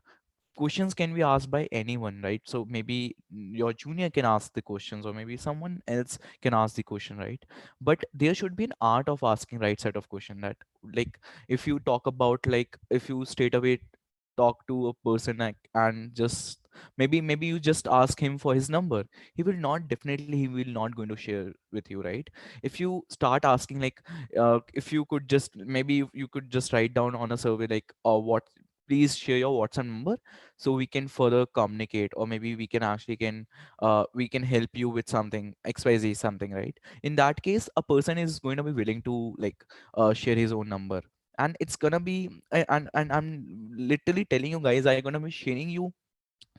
questions can be asked by anyone, right? So maybe your junior can ask the questions or maybe someone else can ask the question, right? But there should be an art of asking right set of question. That like if you talk about if you straight away talk to a person and just maybe you just ask him for his number, he will not, definitely he will not going to share with you, right? If you start asking if you could just maybe you could just write down on a survey what, please share your WhatsApp number so we can further communicate, or maybe we can actually we can help you with something XYZ something, right? In that case, a person is going to be willing to share his own number, and it's gonna be and I'm literally telling you guys, I'm gonna be sharing you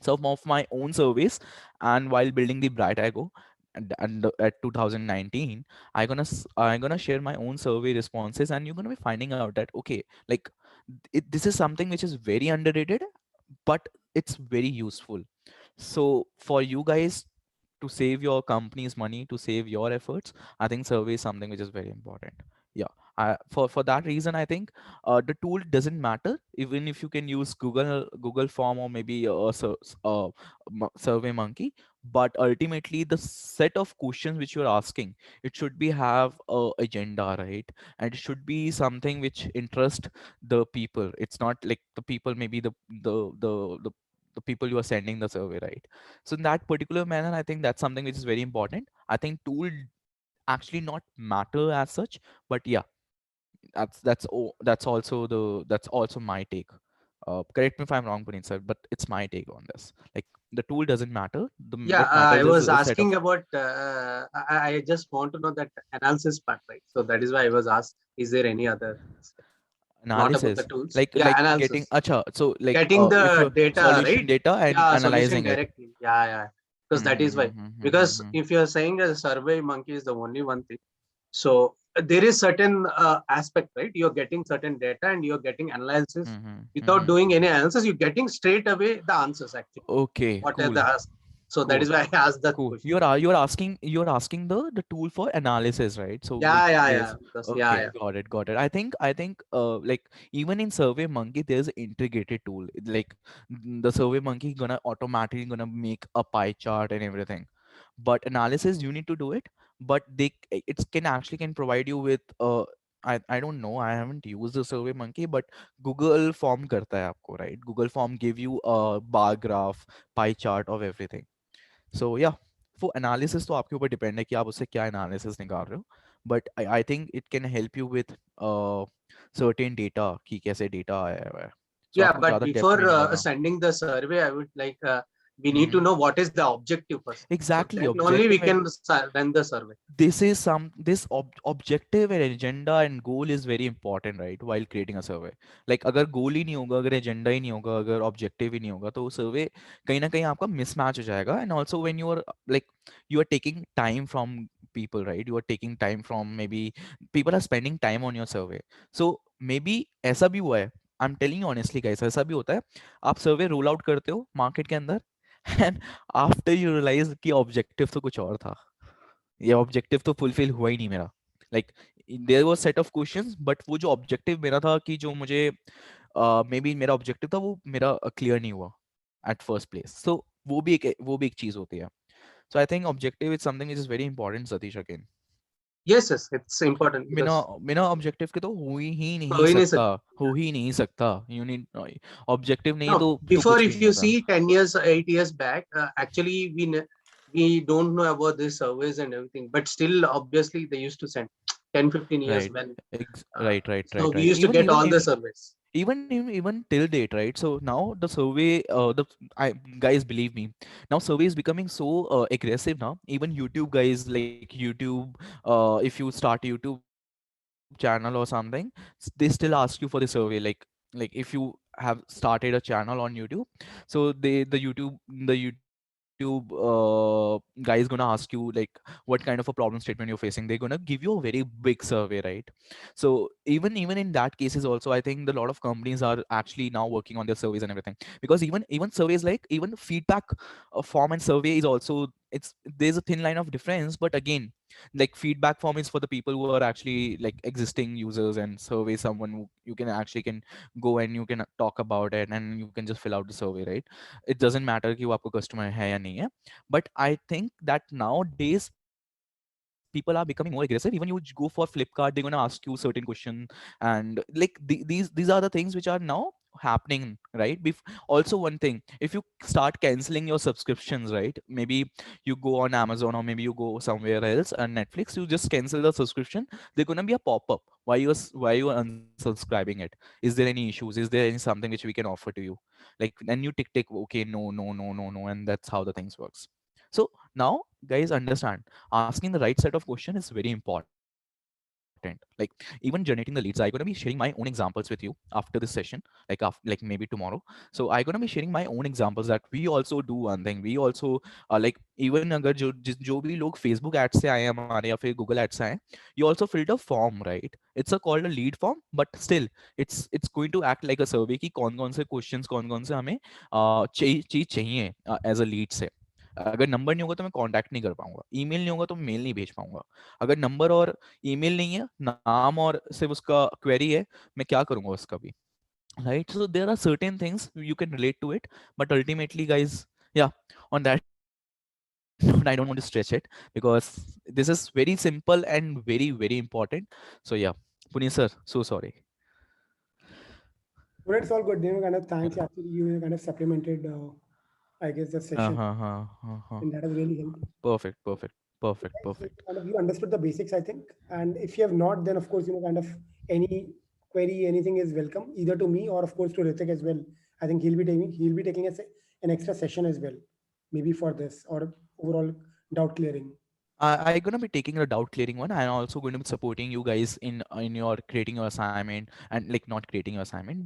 some of my own surveys. And while building the Bright Ego and at 2019, I'm gonna share my own survey responses, and you're gonna be finding out that okay, like this is something which is very underrated, but it's very useful. So for you guys to save your company's money, to save your efforts, I think survey is something which is very important. Yeah. For that reason, I think the tool doesn't matter. Even if you can use Google Form or maybe Survey Monkey, but ultimately the set of questions which you're asking, it should be have a agenda, right? And it should be something which interest the people. It's not like the people, maybe the people you are sending the survey, right? So in that particular manner, I think that's something which is very important. I think tool actually not matter as such, but yeah, that's also my take. Correct me if I'm wrong, Puneet sir, but it's my take on this. Like the tool doesn't matter. Yeah, What I matters is was a set asking of about. I just want to know that analysis part, right? So that is why I was asked. Is there any other? Not about the analysis, tools. like Yeah, getting analysis. acha. So Getting if the you're data, solution right? data and Yeah, solution analyzing it. directly. Yeah, yeah. Because that is why. Because if you're saying a survey monkey is the only one thing, so there is certain aspect, right? You're getting certain data and you're getting analysis without doing any analysis. You're getting straight away the answers actually. Okay, What are cool. the ask? So that Cool. is why I asked that Cool. question. You're asking the tool for analysis, right? So Yeah, which yeah, yeah. there's Because, yeah, okay, yeah. got it. I think like even in Survey Monkey there's an integrated tool. Like the Survey Monkey gonna automatically gonna make a pie chart and everything. But analysis you need to do it, but it can actually can provide you with I don't know, I haven't used the Survey Monkey, but Google Form करता है आपको, right? Google Form give you a bar graph, pie chart of everything. So yeah, for analysis तो आपके ऊपर depend है कि आप उससे क्या एनालिसिस निकाल रहे हो. But I think it can help you with certain data कि कैसे data आया हुआ है. So Yeah, आपको but ज़्यादा डेप्थ before में नहीं जाना. sending the survey, I would like we need to know what is the objective first. Exactly, So then only we objective. can run the survey. This is this objective and agenda and goal is very important, right, while creating a survey. Like अगर goal ही नहीं होगा, अगर agenda ही नहीं होगा, अगर objective ही नहीं होगा, तो survey कहीं ना कहीं आपका mismatch हो जाएगा. And also when you are like you are taking time from people, right, you are taking time from, maybe people are spending time on your survey. So maybe ऐसा भी हुआ है, I'm telling you honestly guys, ऐसा भी होता है, आप survey roll out करते हो market के अंदर and after you realize कि objective तो कुछ और था, ये ऑब्जेक्टिव तो फुलफिल हुआ ही नहीं मेरा. Like there was set of questions, but वो जो ऑब्जेक्टिव मेरा था कि जो मुझे मे बी मेरा ऑब्जेक्टिव था वो मेरा क्लियर नहीं हुआ एट फर्स्ट प्लेस. सो वो भी एक चीज होती है. So I think objective is something is very important, Satish. Again Yes, yes, it's important बिना because बिना ऑब्जेक्टिव के तो हो ही हो नहीं ही नहीं सकता, सकता. हो ही नहीं सकता. यू नीड ऑब्जेक्टिव नहीं No, तो before कुछ भी if नहीं you होता. see 10 years, 8 years back, actually we don't know about these surveys and everything, but still obviously they used to send 10, 15 years Right. when, Right, right, so right, we right. used to Even get even all the surveys. even till date, right? So now the survey, the I guys believe me, now survey is becoming so aggressive now. Even YouTube guys, like YouTube, if you start a YouTube channel or something, they still ask you for the survey. Like if you have started a channel on YouTube, so the YouTube guy is gonna ask you like what kind of a problem statement you're facing. They're gonna give you a very big survey, right? So even in that cases also, I think the lot of companies are actually now working on their surveys and everything, because even surveys, like even feedback form and survey is also, it's there's a thin line of difference. But again, like feedback form is for the people who are actually like existing users, and survey someone who you can actually can go and you can talk about it and you can just fill out the survey, right? It doesn't matter कि वो आपको customer है या नहीं है. But I think that nowadays people are becoming more aggressive. Even you go for Flipkart, they're gonna ask you certain question, and like these are the things which are now happening, right? Also one thing, if you start canceling your subscriptions, right, maybe you go on Amazon or maybe you go somewhere else and Netflix, you just cancel the subscription, there's gonna be a pop-up why you are unsubscribing it. Is there any issues, is there any something which we can offer to you? Like then you tick okay, no, no, no, no, no, and that's how the things works. So now guys understand, asking the right set of question is very important. Like even generating the leads, I'm going to be sharing my own examples with you after this session, like like maybe tomorrow. So I'm going to be sharing my own examples that we also do one thing. We also like even अगर जो भी लोग Facebook ads से आए हैं हमारे या फिर Google ads से आए हैं, you also filled a form, right? It's a called a lead form, but still it's going to act like a survey कि कौन कौन से questions, कौन कौन से हमें चीज चाहिए एज अ लीड से. अगर नंबर नहीं होगा तो मैं कांटेक्ट नहीं कर पाऊंगा, ईमेल नहीं होगा तो मेल नहीं भेज पाऊंगा. अगर नंबर और ईमेल नहीं है, नाम और सिर्फ उसका क्वेरी है, मैं क्या करूंगा उसका भी, right? So there are certain things you can relate to it, but ultimately guys, yeah, on that note, I don't want to stretch it, because this is very simple and very important. So yeah, Puneet sir, so sorry. But it's all good. Kind of thanks. Actually, you kind of supplemented, I guess, the session, and that has really helped. Perfect. Kind of you understood the basics, I think. And if you have not, then of course, kind of any query, anything is welcome, either to me or of course to Ritik as well. I think he'll be taking an extra session as well, maybe for this or overall doubt clearing. I'm gonna be taking a doubt clearing one. I'm also going to be supporting you guys in your creating your assignment, and like not creating your assignment,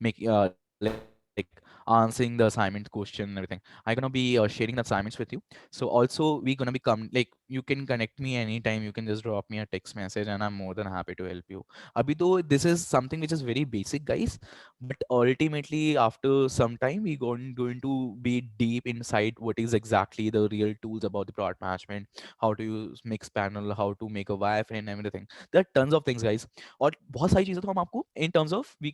make like answering the assignment question and everything. I'm gonna be sharing the assignments with you. So also we gonna be come like you can connect me anytime. You can just drop me a text message, and I'm more than happy to help you. Abhi though this is something which is very basic, guys, but ultimately after some time we going to be deep inside what is exactly the real tools about the product management, how to use mix panel, how to make a wireframe and everything. There are tons of things, guys. और बहुत सारी चीजें तो हम आपको in terms of we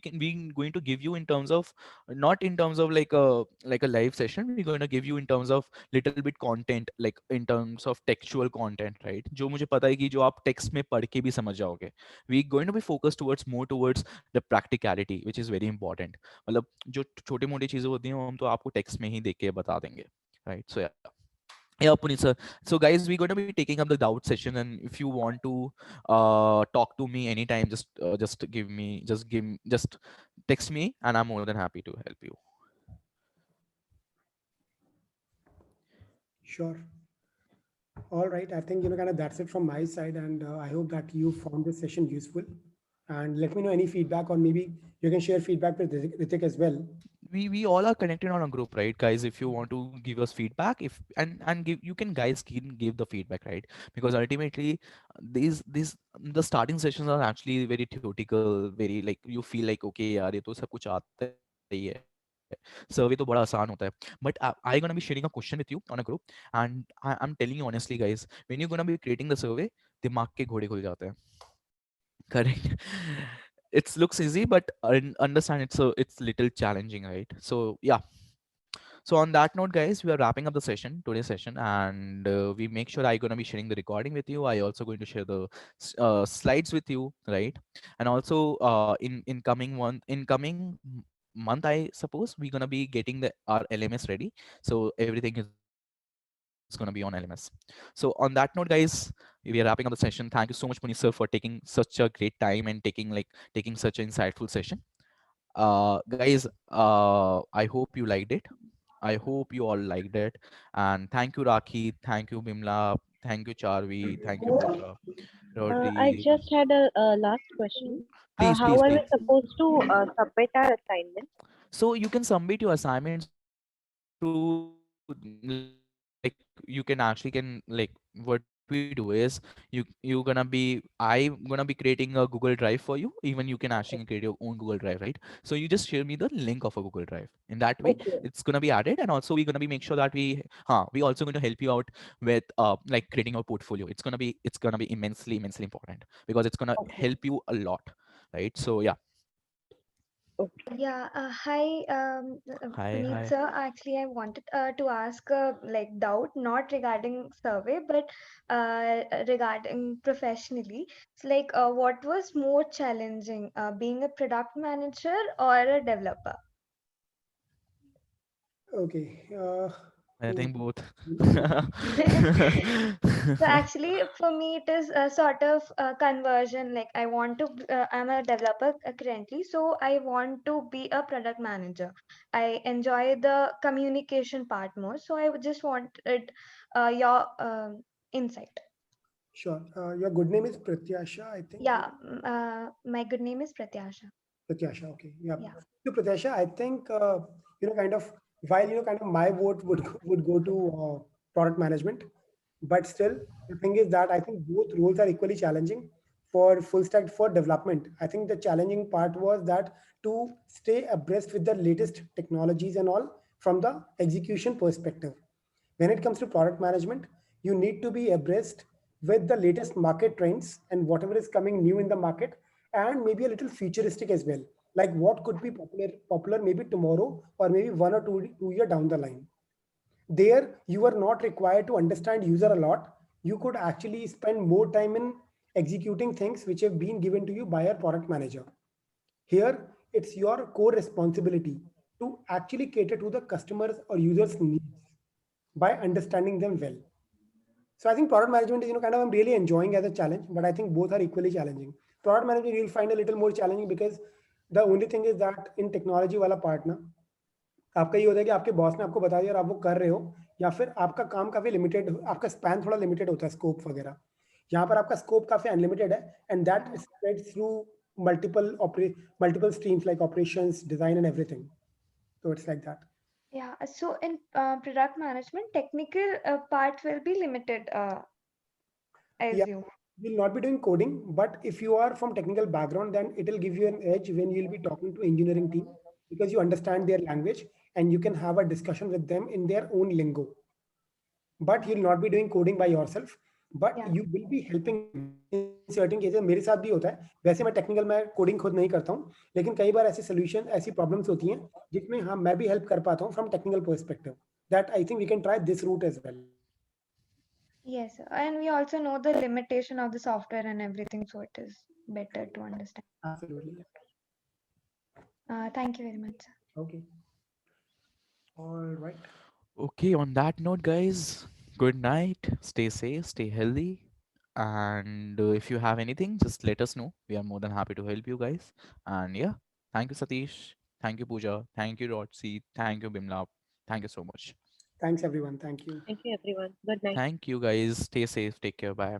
going to give you in terms of, not in terms of like a live session. We're going to give you in terms of little bit content, like in terms of textual content, right? जो मुझे पता है कि जो आप text में पढ़ के भी समझ जाओगे. We going to be focused towards more towards the practicality, which is very important. मतलब जो छोटी मोटी चीजें होती हैं वो हम तो आपको text में ही देख के बता देंगे, right? So yeah, Puneet sir. So guys, we're going to be taking up the doubt session, and if you want to talk to me anytime, just text me, and I'm more than happy to help you. Sure. All right. I think, kind of that's it from my side. And I hope that you found this session useful. And let me know any feedback, or maybe you can share feedback with Ritik as well. We all are connected on a group, right, guys? If you want to give us feedback, if and give, you can guys can give the feedback, right? Because ultimately these the starting sessions are actually very theoretical, very like you feel like okay yaar ye to sab kuch aata ही है, सर्वे तो बड़ा आसान होता है. But I gonna be sharing a question with you on a group, and I'm telling you honestly, guys, when you're gonna be creating the survey, दिमाग के घोड़े खुल जाते हैं. Correct. It looks easy, but understand it's little challenging, right? So yeah. So on that note, guys, we are wrapping up the session, today's session, and we make sure I'm gonna be sharing the recording with you. I also going to share the slides with you, right? And also in coming month, I suppose we're gonna be getting the our LMS ready, so everything is gonna be on LMS. So on that note, guys, we are wrapping up the session. Thank you so much, Puneet sir, for taking such a great time and taking such an insightful session. Guys, I hope you liked it. I hope you all liked it. And thank you, Rakhi. Thank you, Bimla. Thank you, Charvi. Thank you, Pooja. I Rodri. just had a last question. Please, How please, are we please. supposed to submit our assignment? So you can submit your assignments through like you can actually can like what we do is you're gonna be I'm gonna be creating a Google Drive for you. Even you can actually create your own Google Drive, right? So you just share me the link of a Google Drive. In that way, it's gonna be added, and also we're gonna be make sure that we also going to help you out with like creating your portfolio. It's gonna be immensely important because it's gonna Okay. help you a lot, right? So yeah. Yeah, hi, Hi, Puneet hi. sir. Actually, I wanted to ask a like doubt, not regarding survey, but regarding professionally. It's like, what was more challenging, being a product manager or a developer? Okay. I Who? think both. So actually, for me, it is a sort of conversion. Like I want to, I'm a developer currently, so I want to be a product manager. I enjoy the communication part more, so I would just wanted your insight. Sure. Your good name is Pratyasha, I think. Yeah, my good name is Pratyasha. Pratyasha, okay. Yeah. Yeah. So Pratyasha, I think kind of while kind of my vote would go to product management, but still the thing is that I think both roles are equally challenging for full stack for development. I think the challenging part was that to stay abreast with the latest technologies and all from the execution perspective. When it comes to product management, you need to be abreast with the latest market trends and whatever is coming new in the market, and maybe a little futuristic as well. Like what could be popular maybe tomorrow or maybe 1 or 2 year down the line. There, you are not required to understand user a lot. You could actually spend more time in executing things which have been given to you by your product manager. Here, it's your core responsibility to actually cater to the customers or users' needs by understanding them well. So I think product management is, kind of I'm really enjoying as a challenge, but I think both are equally challenging. Product management you'll find a little more challenging because the only thing is that in technology वाला part ना आपका ये होता है कि आपके boss ने आपको बता दिया और आप वो कर रहे हो, या फिर आपका काम काफी लिमिटेड, आपका स्पैन थोड़ा लिमिटेड होता है स्कोप वगैरह. यहाँ पर आपका स्कोप काफी अनलिमिटेड है and that spread through multiple multiple streams like operations design and everything. So it's like that. Yeah. So in product management, technical part will be limited, I Yeah, assume. you'll not be doing coding, but if you are from technical background, then it'll give you an edge when you'll be talking to engineering team because you understand their language and you can have a discussion with them in their own lingo. But you'll not be doing coding by yourself, but Yeah. you will be helping them in certain cases. मेरे साथ भी होता है, वैसे मैं technical मैं coding खुद नहीं करता हूँ, लेकिन कई बार ऐसी सोल्यूशन ऐसी प्रॉब्लम्स होती हैं जिसमें हाँ मैं भी हेल्प कर पाता हूँ from technical perspective. That I think we can try this route as well. Yes, and we also know the limitation of the software and everything, so it is better to understand. Absolutely. Thank you very much, sir. Okay. All right. Okay, on that note, guys, good night. Stay safe, stay healthy. And if you have anything, just let us know. We are more than happy to help you guys. And yeah, thank you, Satish. Thank you, Pooja. Thank you, Rotsy. Thank you, Bimla. Thank you so much. Thanks everyone. Thank you. Thank you, everyone. Good night. Thank you guys. Stay safe. Take care. Bye.